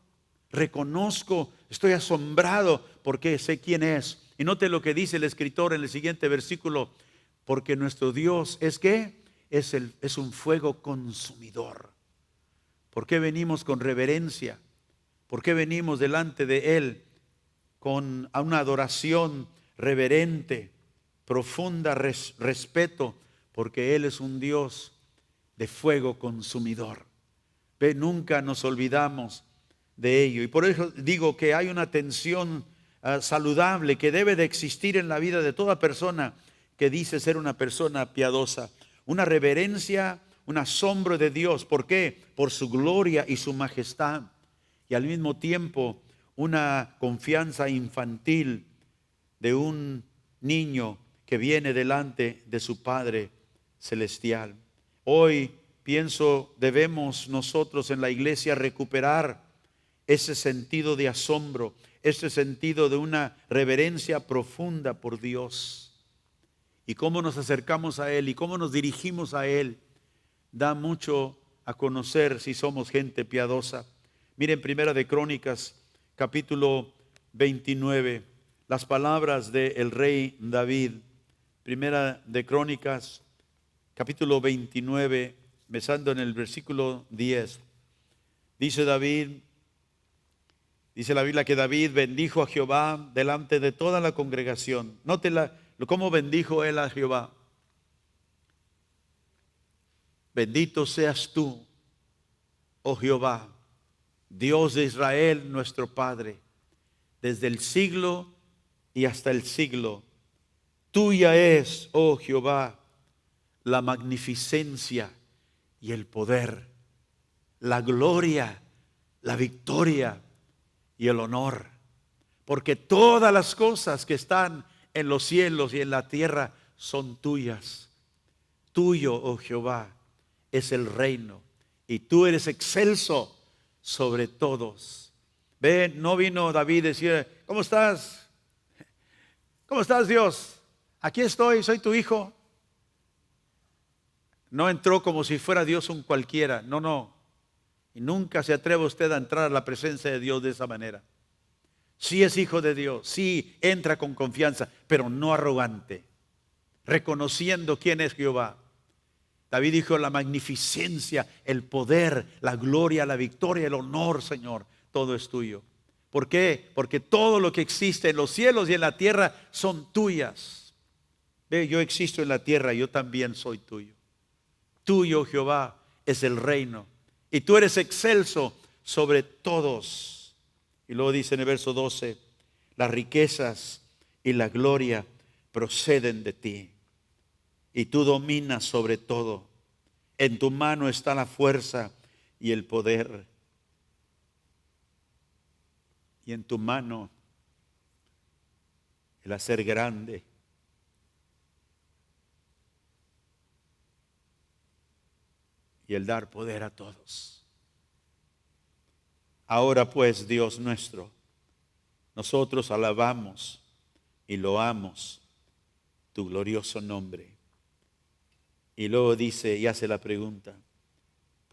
Reconozco, estoy asombrado porque sé quién es. Y note lo que dice el escritor en el siguiente versículo. Porque nuestro Dios es ¿qué? Es un fuego consumidor. ¿Por qué venimos con reverencia? ¿Por qué venimos delante de Él con una adoración reverente, profunda, respeto? Porque Él es un Dios de fuego consumidor. Ve, nunca nos olvidamos de ello. Y por eso digo que hay una tensión saludable que debe de existir en la vida de toda persona que dice ser una persona piadosa. Una reverencia, un asombro de Dios. ¿Por qué? Por su gloria y su majestad. Y al mismo tiempo una confianza infantil de un niño que viene delante de su Padre celestial. Hoy pienso debemos nosotros en la iglesia recuperar ese sentido de asombro, ese sentido de una reverencia profunda por Dios. Y cómo nos acercamos a Él y cómo nos dirigimos a Él da mucho a conocer si somos gente piadosa. Miren, Primera de Crónicas, capítulo 29, las palabras del rey David. Primera de Crónicas, capítulo 29, empezando en el versículo 10. Dice David, dice la Biblia que David bendijo a Jehová delante de toda la congregación. Nótela cómo bendijo él a Jehová. Bendito seas tú, oh Jehová, Dios de Israel, nuestro Padre, desde el siglo y hasta el siglo. Tuya es, oh Jehová, la magnificencia y el poder, la gloria, la victoria y el honor. Porque todas las cosas que están en los cielos y en la tierra son tuyas. Tuyo, oh Jehová, es el reino y tú eres excelso sobre todos. Ve, no vino David a decir, ¿cómo estás? ¿Cómo estás, Dios? Aquí estoy, soy tu hijo. No entró como si fuera Dios un cualquiera. No, no. Y nunca se atreve usted a entrar a la presencia de Dios de esa manera. Sí es hijo de Dios, sí entra con confianza, pero no arrogante, reconociendo quién es Jehová. David dijo, la magnificencia, el poder, la gloria, la victoria, el honor, Señor, todo es tuyo. ¿Por qué? Porque todo lo que existe en los cielos y en la tierra son tuyas. Ve, yo existo en la tierra, yo también soy tuyo. Tuyo, Jehová, es el reino y tú eres excelso sobre todos. Y luego dice en el verso 12, las riquezas y la gloria proceden de ti y tú dominas sobre todo. En tu mano está la fuerza y el poder. Y en tu mano el hacer grande. Y el dar poder a todos. Ahora pues, Dios nuestro, nosotros alabamos y loamos tu glorioso nombre. Y luego dice y hace la pregunta,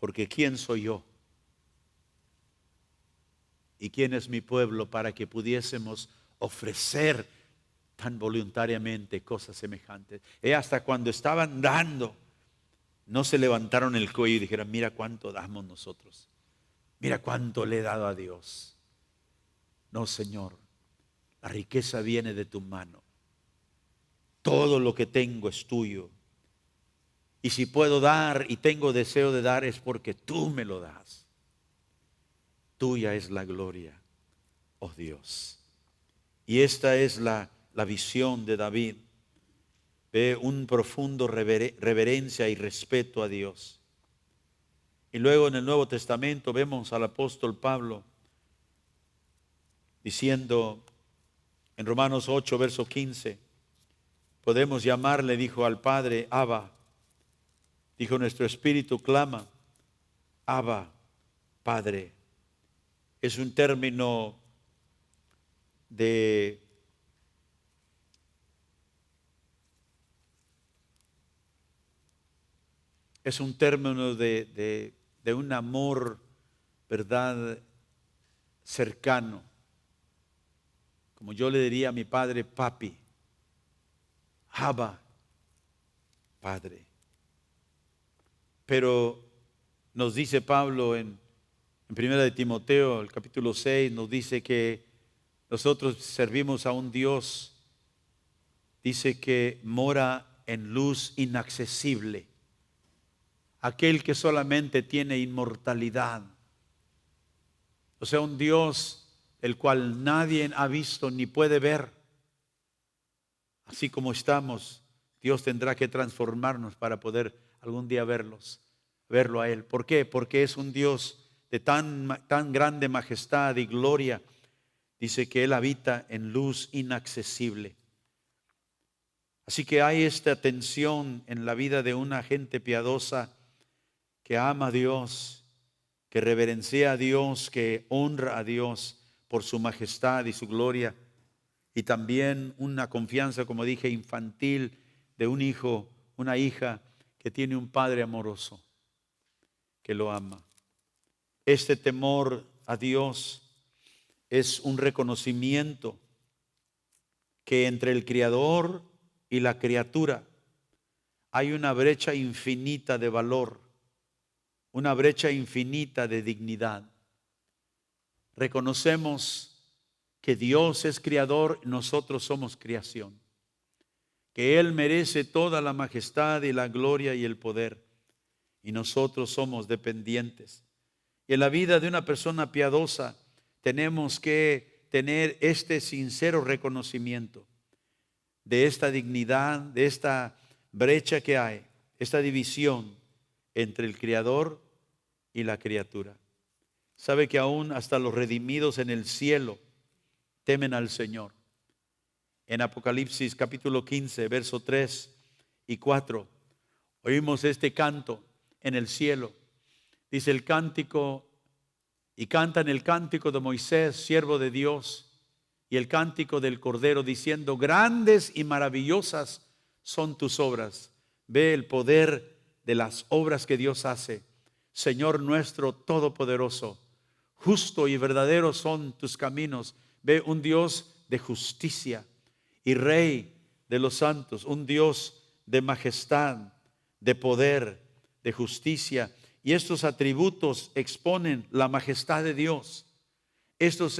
porque ¿quién soy yo? ¿Y quién es mi pueblo para que pudiésemos ofrecer tan voluntariamente cosas semejantes? Hasta cuando estaban dando, no se levantaron el cuello y dijeron, mira cuánto damos nosotros. Mira cuánto le he dado a Dios. No, Señor, la riqueza viene de tu mano. Todo lo que tengo es tuyo. Y si puedo dar y tengo deseo de dar es porque tú me lo das. Tuya es la gloria, oh Dios. Y esta es la visión de David. Ve un profundo reverencia y respeto a Dios. Y luego en el Nuevo Testamento vemos al apóstol Pablo diciendo en Romanos 8, verso 15, podemos llamarle, dijo al Padre, Abba. Dijo, nuestro espíritu clama, Abba, Padre. Es un término de un amor, ¿verdad?, cercano. Como yo le diría a mi padre, papi, Abba, Padre. Pero nos dice Pablo en 1 de Timoteo, el capítulo 6, nos dice que nosotros servimos a un Dios, dice que mora en luz inaccesible, aquel que solamente tiene inmortalidad. O sea, un Dios el cual nadie ha visto ni puede ver. Así como estamos, Dios tendrá que transformarnos para poder algún día verlo a Él. ¿Por qué? Porque es un Dios de tan grande majestad y gloria. Dice que Él habita en luz inaccesible. Así que hay esta tensión en la vida de una gente piadosa que ama a Dios, que reverencia a Dios, que honra a Dios por su majestad y su gloria. Y también una confianza, como dije, infantil de un hijo, una hija que tiene un padre amoroso que lo ama. Este temor a Dios es un reconocimiento que entre el Creador y la criatura hay una brecha infinita de valor, una brecha infinita de dignidad. Reconocemos que Dios es creador, nosotros somos creación, que Él merece toda la majestad y la gloria y el poder, y nosotros somos dependientes. Y en la vida de una persona piadosa tenemos que tener este sincero reconocimiento de esta dignidad, de esta brecha que hay, esta división entre el Creador y la criatura. Sabe que aún hasta los redimidos en el cielo temen al Señor. En Apocalipsis capítulo 15, verso 3 y 4, oímos este canto en el cielo. Dice el cántico, y cantan el cántico de Moisés, siervo de Dios, y el cántico del Cordero, diciendo: grandes y maravillosas son tus obras. Ve el poder de las obras que Dios hace. Señor nuestro todopoderoso, justo y verdadero son tus caminos. Ve un Dios de justicia y Rey de los santos, un Dios de majestad, de poder, de justicia. Y estos atributos exponen la majestad de Dios. Estos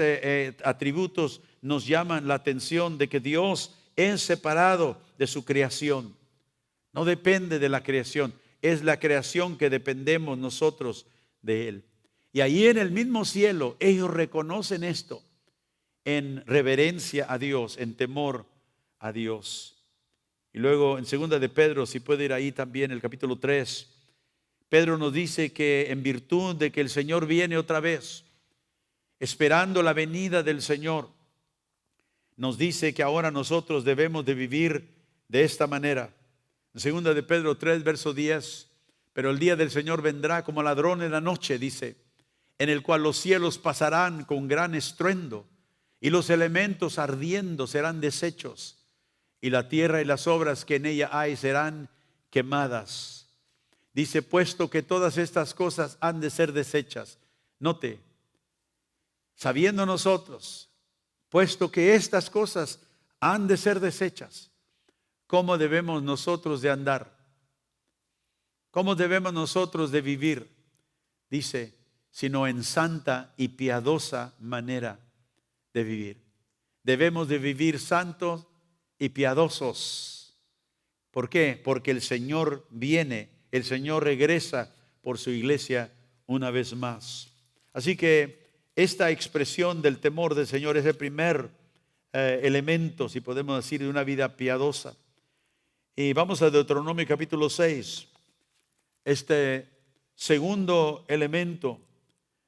atributos nos llaman la atención de que Dios es separado de su creación. No depende de la creación, es la creación que dependemos nosotros de Él. Y ahí en el mismo cielo ellos reconocen esto en reverencia a Dios, en temor a Dios. Y luego en segunda de Pedro, si puede ir ahí también, el capítulo 3, Pedro nos dice que en virtud de que el Señor viene otra vez, esperando la venida del Señor, nos dice que ahora nosotros debemos de vivir de esta manera. En segunda de Pedro 3, verso 10, pero el día del Señor vendrá como ladrón en la noche, dice, en el cual los cielos pasarán con gran estruendo y los elementos ardiendo serán deshechos y la tierra y las obras que en ella hay serán quemadas. Dice, puesto que todas estas cosas han de ser deshechas. Note, sabiendo nosotros, puesto que estas cosas han de ser deshechas, ¿cómo debemos nosotros de andar? ¿Cómo debemos nosotros de vivir? Dice, sino en santa y piadosa manera de vivir. Debemos de vivir santos y piadosos. ¿Por qué? Porque el Señor viene, el Señor regresa por su iglesia una vez más. Así que esta expresión del temor del Señor es el primer elemento, si podemos decir, de una vida piadosa. Y vamos a Deuteronomio capítulo 6. Este segundo elemento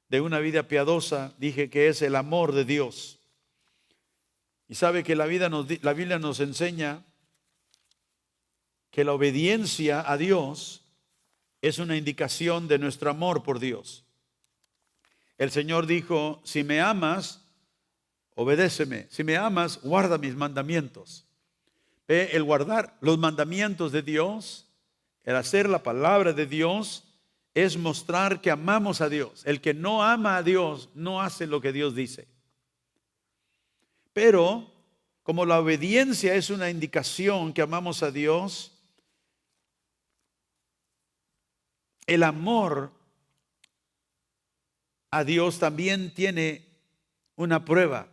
de una vida piadosa, dije que es el amor de Dios. Y sabe que la Biblia nos enseña que la obediencia a Dios es una indicación de nuestro amor por Dios. El Señor dijo, si me amas, obedéceme. Si me amas, guarda mis mandamientos. El guardar los mandamientos de Dios, el hacer la palabra de Dios, es mostrar que amamos a Dios. El que no ama a Dios no hace lo que Dios dice. Pero como la obediencia es una indicación que amamos a Dios, el amor a Dios también tiene una prueba.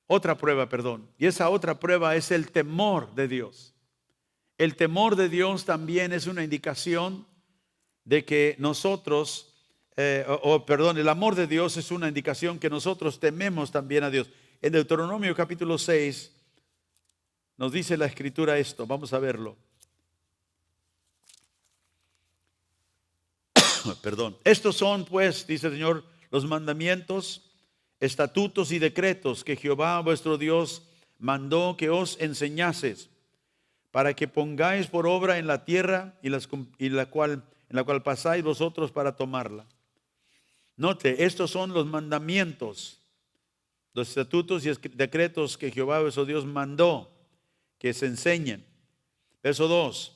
Otra prueba, perdón. Y esa otra prueba es el temor de Dios. El temor de Dios también es una indicación de que nosotros, el amor de Dios es una indicación que nosotros tememos también a Dios. En Deuteronomio capítulo 6 nos dice la Escritura esto, vamos a verlo. Perdón. Estos son pues, dice el Señor, los mandamientos, estatutos y decretos que Jehová vuestro Dios mandó que os enseñases, para que pongáis por obra en la tierra en la cual pasáis vosotros para tomarla. Note, estos son los mandamientos, los estatutos y decretos que Jehová vuestro Dios mandó que se enseñen. Verso 2,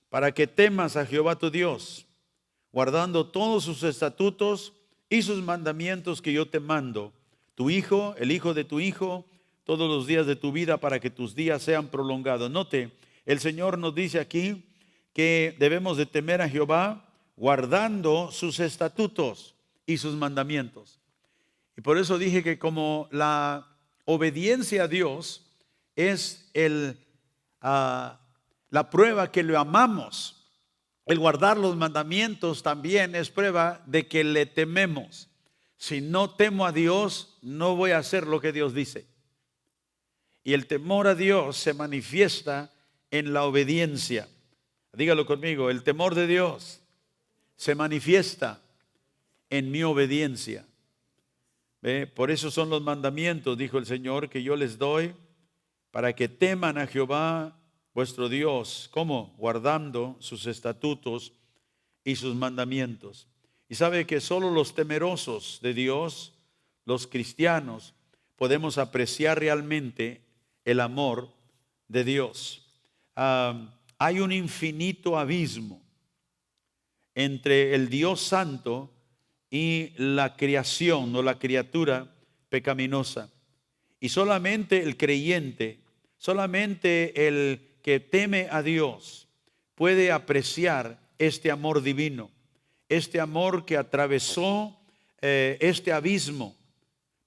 para que temas a Jehová tu Dios, guardando todos sus estatutos y sus mandamientos que yo te mando, tu hijo, el hijo de tu hijo, todos los días de tu vida, para que tus días sean prolongados. Note, el Señor nos dice aquí que debemos de temer a Jehová guardando sus estatutos y sus mandamientos. Y por eso dije que como la obediencia a Dios es la prueba que lo amamos, el guardar los mandamientos también es prueba de que le tememos. Si no temo a Dios, no voy a hacer lo que Dios dice. Y el temor a Dios se manifiesta en la obediencia. Dígalo conmigo, el temor de Dios se manifiesta en mi obediencia. ¿Ve? Por eso son los mandamientos, dijo el Señor, que yo les doy, para que teman a Jehová vuestro Dios. ¿Cómo? Guardando sus estatutos y sus mandamientos. Y sabe que solo los temerosos de Dios, los cristianos, podemos apreciar realmente el amor de Dios. Hay un infinito abismo entre el Dios santo y la creación o la criatura pecaminosa. Y solamente el creyente, solamente el que teme a Dios puede apreciar este amor divino, este amor que atravesó este abismo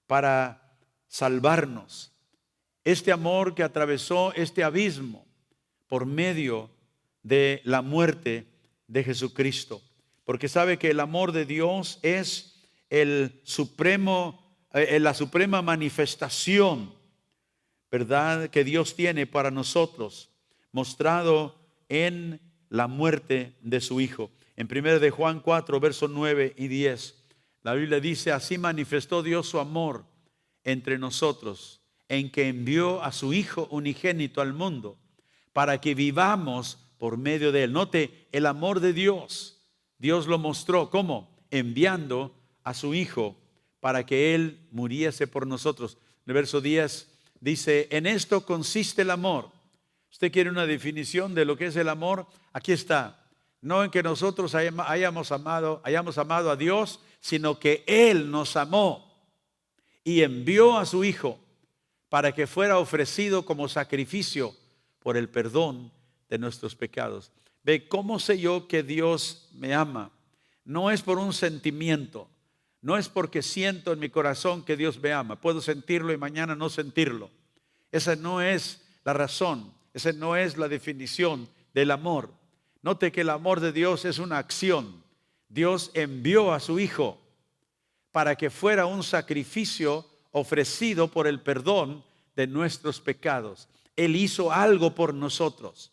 para salvarnos, este amor que atravesó este abismo por medio de la muerte de Jesucristo. Porque sabe que el amor de Dios es la suprema manifestación, ¿verdad?, que Dios tiene para nosotros, mostrado en la muerte de su Hijo. En 1 de Juan 4, versos 9 y 10, la Biblia dice: así manifestó Dios su amor entre nosotros, en que envió a su Hijo unigénito al mundo, para que vivamos por medio de él. Note, el amor de Dios, Dios lo mostró, ¿cómo? Enviando a su Hijo para que él muriese por nosotros. En el verso 10 dice: en esto consiste el amor. ¿Usted quiere una definición de lo que es el amor? Aquí está. No en que nosotros hayamos amado a Dios, sino que Él nos amó y envió a su Hijo para que fuera ofrecido como sacrificio por el perdón de nuestros pecados. Ve, ¿cómo sé yo que Dios me ama? No es por un sentimiento, no es porque siento en mi corazón que Dios me ama. Puedo sentirlo y mañana no sentirlo. Esa no es la razón, esa no es la definición del amor. Note que el amor de Dios es una acción. Dios envió a su Hijo para que fuera un sacrificio ofrecido por el perdón de nuestros pecados. Él hizo algo por nosotros.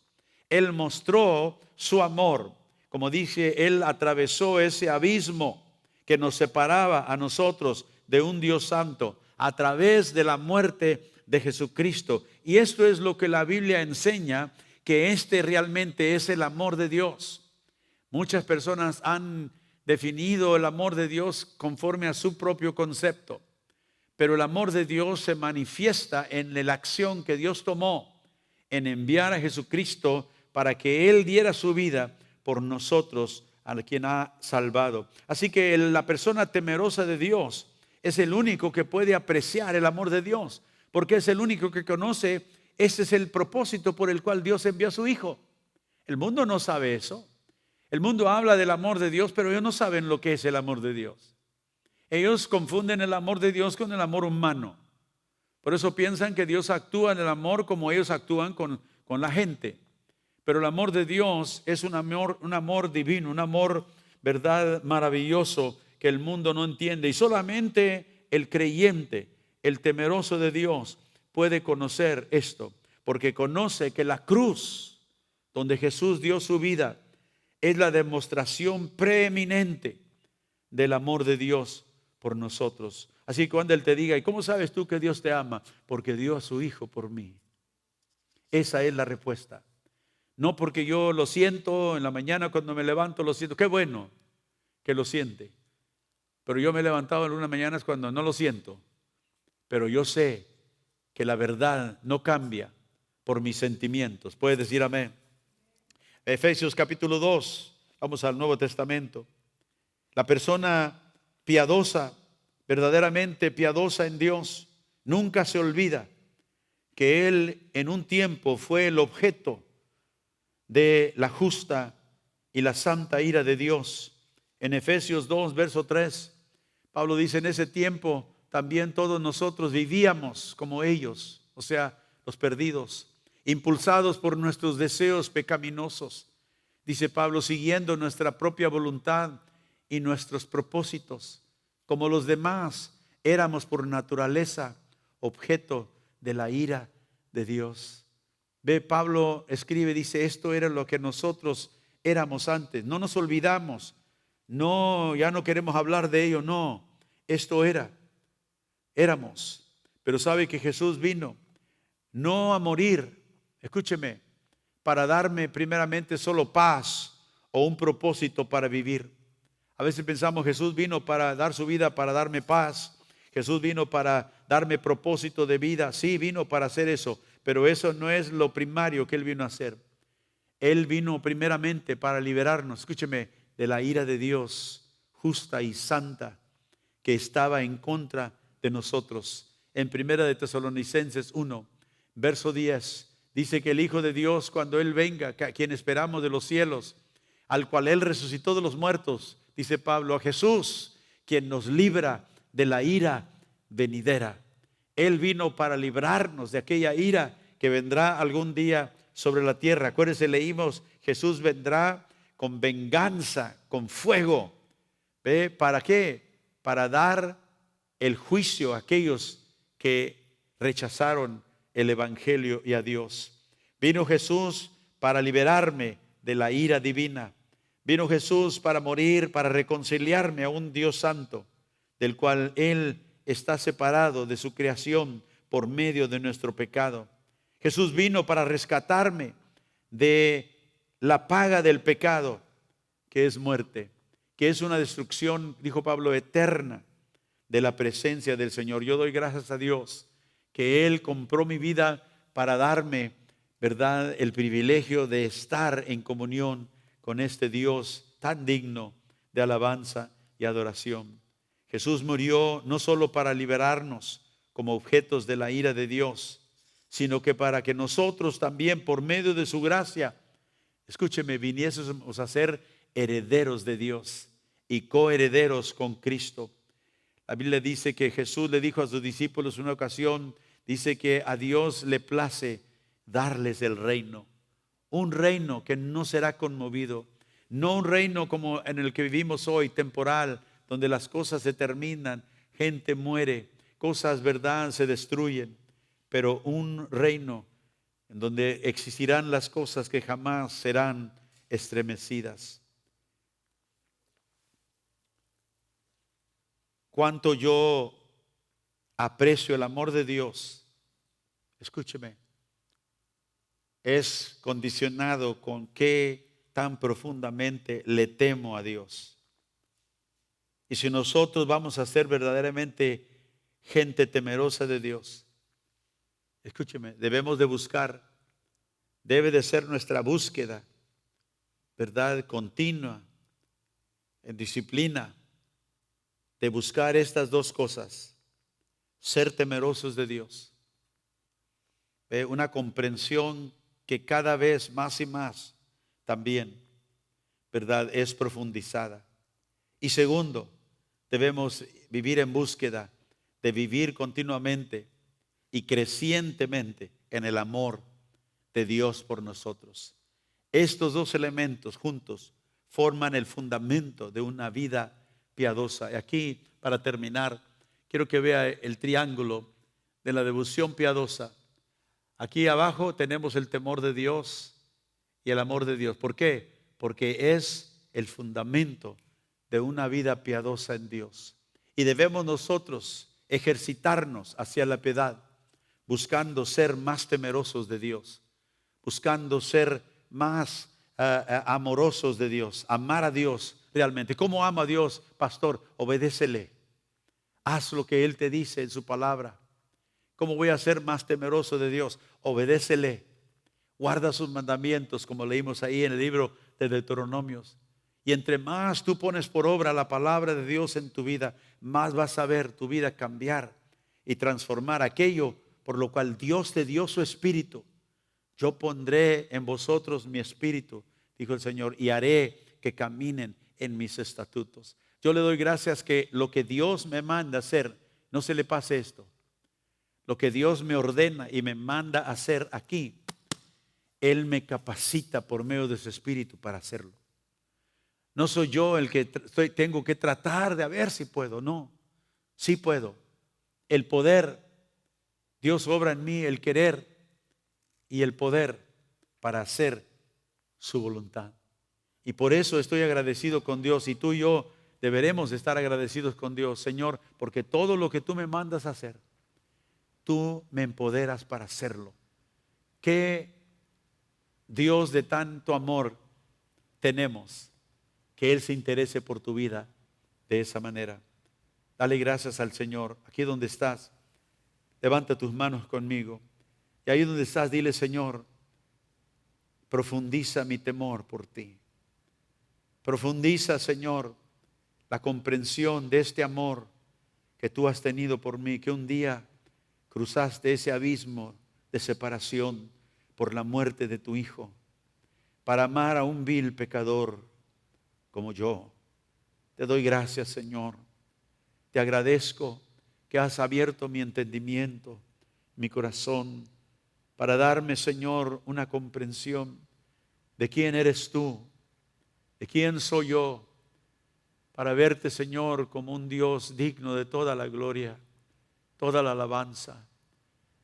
Él mostró su amor. Como dice, Él atravesó ese abismo que nos separaba a nosotros de un Dios santo a través de la muerte de Jesucristo. Y esto es lo que la Biblia enseña, que este realmente es el amor de Dios. Muchas personas han definido el amor de Dios conforme a su propio concepto, pero el amor de Dios se manifiesta en la acción que Dios tomó en enviar a Jesucristo para que Él diera su vida por nosotros, a quien ha salvado. Así que la persona temerosa de Dios es el único que puede apreciar el amor de Dios, porque es el único que conoce. Ese es el propósito por el cual Dios envió a su Hijo. El mundo no sabe eso. El mundo habla del amor de Dios, pero ellos no saben lo que es el amor de Dios. Ellos confunden el amor de Dios con el amor humano. Por eso piensan que Dios actúa en el amor como ellos actúan con la gente. Pero el amor de Dios es un amor divino, un amor, verdad, maravilloso, que el mundo no entiende. Y solamente el creyente, el temeroso de Dios, puede conocer esto, porque conoce que la cruz donde Jesús dio su vida es la demostración preeminente del amor de Dios por nosotros. Así que cuando Él te diga: ¿y cómo sabes tú que Dios te ama? Porque dio a su Hijo por mí. Esa es la respuesta. No porque yo lo siento en la mañana cuando me levanto, lo siento. Qué bueno que lo siente. Pero yo me he levantado en unas mañanas cuando no lo siento. Pero yo sé que la verdad no cambia por mis sentimientos. ¿Puede decir amén? Efesios capítulo 2, vamos al Nuevo Testamento. La persona piadosa, verdaderamente piadosa en Dios, nunca se olvida que Él en un tiempo fue el objeto de la justa y la santa ira de Dios. En Efesios 2, verso 3, Pablo dice: en ese tiempo también todos nosotros vivíamos como ellos, o sea, los perdidos, impulsados por nuestros deseos pecaminosos. Dice Pablo: siguiendo nuestra propia voluntad y nuestros propósitos. Como los demás, éramos por naturaleza objeto de la ira de Dios. Ve, Pablo escribe, dice, esto era lo que nosotros éramos antes. No nos olvidamos, no, ya no queremos hablar de ello, no. Esto éramos. Pero sabe que Jesús vino no a morir, escúcheme, para darme primeramente solo paz o un propósito para vivir. A veces pensamos, Jesús vino para dar su vida, para darme paz. Jesús vino para darme propósito de vida. Sí, vino para hacer eso, pero eso no es lo primario que Él vino a hacer. Él vino primeramente para liberarnos, escúcheme, de la ira de Dios justa y santa que estaba en contra de nosotros. En Primera de Tesalonicenses 1, verso 10, dice que el Hijo de Dios, cuando Él venga, a quien esperamos de los cielos, al cual Él resucitó de los muertos, dice Pablo, a Jesús, quien nos libra de la ira venidera. Él vino para librarnos de aquella ira que vendrá algún día sobre la tierra. Acuérdense, leímos, Jesús vendrá con venganza, con fuego. ¿Ve? ¿Para qué? Para dar el juicio a aquellos que rechazaron el Evangelio y a Dios. Vino Jesús para liberarme de la ira divina. Vino Jesús para morir, para reconciliarme a un Dios santo, del cual Él está separado de su creación por medio de nuestro pecado. Jesús vino para rescatarme de la paga del pecado, que es muerte, que es una destrucción, dijo Pablo, eterna de la presencia del Señor. Yo doy gracias a Dios que Él compró mi vida para darme, ¿verdad?, el privilegio de estar en comunión con este Dios tan digno de alabanza y adoración. Jesús murió no solo para liberarnos como objetos de la ira de Dios, sino que para que nosotros también, por medio de su gracia, escúcheme, viniésemos a ser herederos de Dios y coherederos con Cristo. La Biblia dice que Jesús le dijo a sus discípulos en una ocasión, dice que a Dios le place darles el reino. Un reino que no será conmovido, no un reino como en el que vivimos hoy, temporal, donde las cosas se terminan, gente muere, cosas, verdad, se destruyen, pero un reino en donde existirán las cosas que jamás serán estremecidas. Cuánto yo aprecio el amor de Dios, escúcheme, es condicionado con qué tan profundamente le temo a Dios. Y si nosotros vamos a ser verdaderamente gente temerosa de Dios, escúcheme, debemos de buscar, debe de ser nuestra búsqueda, ¿verdad?, continua, en disciplina, de buscar estas dos cosas: ser temerosos de Dios, una comprensión que cada vez más y más también, ¿verdad?, es profundizada. Y segundo, debemos vivir en búsqueda de vivir continuamente y crecientemente en el amor de Dios por nosotros. Estos dos elementos juntos forman el fundamento de una vida piadosa. Y aquí, para terminar, quiero que vea el triángulo de la devoción piadosa. Aquí abajo tenemos el temor de Dios y el amor de Dios. ¿Por qué? Porque es el fundamento de una vida piadosa en Dios. Y debemos nosotros ejercitarnos hacia la piedad, buscando ser más temerosos de Dios, buscando ser más amorosos de Dios, amar a Dios realmente. ¿Cómo ama a Dios, pastor? Obedécele. Haz lo que Él te dice en su palabra. ¿Cómo voy a ser más temeroso de Dios? Obedécele. Guarda sus mandamientos, como leímos ahí en el libro de Deuteronomios. Y entre más tú pones por obra la palabra de Dios en tu vida, más vas a ver tu vida cambiar y transformar aquello por lo cual Dios te dio su espíritu. Yo pondré en vosotros mi espíritu, dijo el Señor, y haré que caminen en mis estatutos. Yo le doy gracias que lo que Dios me manda hacer, no se le pase esto. Lo que Dios me ordena y me manda hacer aquí, Él me capacita por medio de su espíritu para hacerlo. No soy yo el que tengo que tratar de a ver si puedo, no. Sí puedo. El poder, Dios obra en mí el querer y el poder para hacer su voluntad. Y por eso estoy agradecido con Dios, y tú y yo deberemos estar agradecidos con Dios, Señor, porque todo lo que tú me mandas a hacer, tú me empoderas para hacerlo. Qué Dios de tanto amor tenemos, que Él se interese por tu vida de esa manera. Dale gracias al Señor. Aquí donde estás, levanta tus manos conmigo. Y ahí donde estás, dile: Señor, profundiza mi temor por ti. Profundiza, Señor, la comprensión de este amor que tú has tenido por mí, que un día cruzaste ese abismo de separación por la muerte de tu Hijo, para amar a un vil pecador como yo. Te doy gracias, Señor. Te agradezco que has abierto mi entendimiento, mi corazón, para darme, Señor, una comprensión de quién eres tú, de quién soy yo, para verte, Señor, como un Dios digno de toda la gloria, toda la alabanza,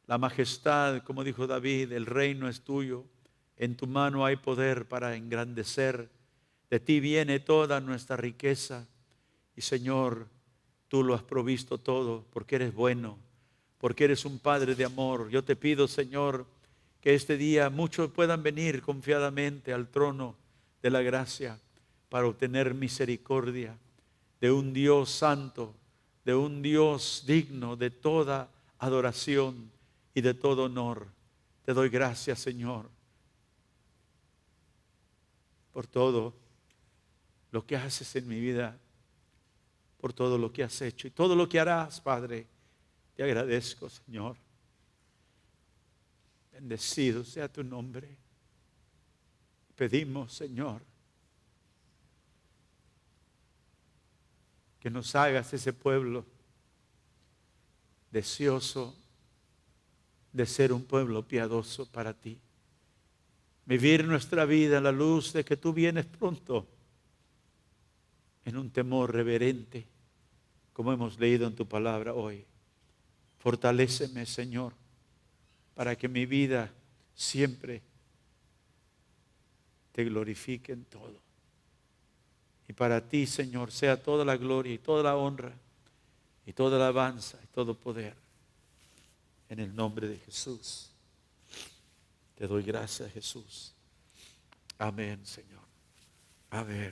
la majestad. Como dijo David, el reino es tuyo, en tu mano hay poder para engrandecer, de ti viene toda nuestra riqueza. Y Señor, tú lo has provisto todo, porque eres bueno, porque eres un Padre de amor. Yo te pido, Señor, que este día muchos puedan venir confiadamente al trono de la gracia para obtener misericordia de un Dios santo, de un Dios digno de toda adoración y de todo honor. Te doy gracias, Señor, por todo lo que haces en mi vida, por todo lo que has hecho y todo lo que harás, Padre. Te agradezco, Señor. Bendecido sea tu nombre. Pedimos, Señor, que nos hagas ese pueblo deseoso de ser un pueblo piadoso para ti. Vivir nuestra vida a la luz de que tú vienes pronto, en un temor reverente, como hemos leído en tu palabra hoy. Fortaléceme, Señor, para que mi vida siempre te glorifique en todo. Y para ti, Señor, sea toda la gloria y toda la honra y toda la alabanza y todo poder. En el nombre de Jesús. Te doy gracias, Jesús. Amén, Señor. Amén.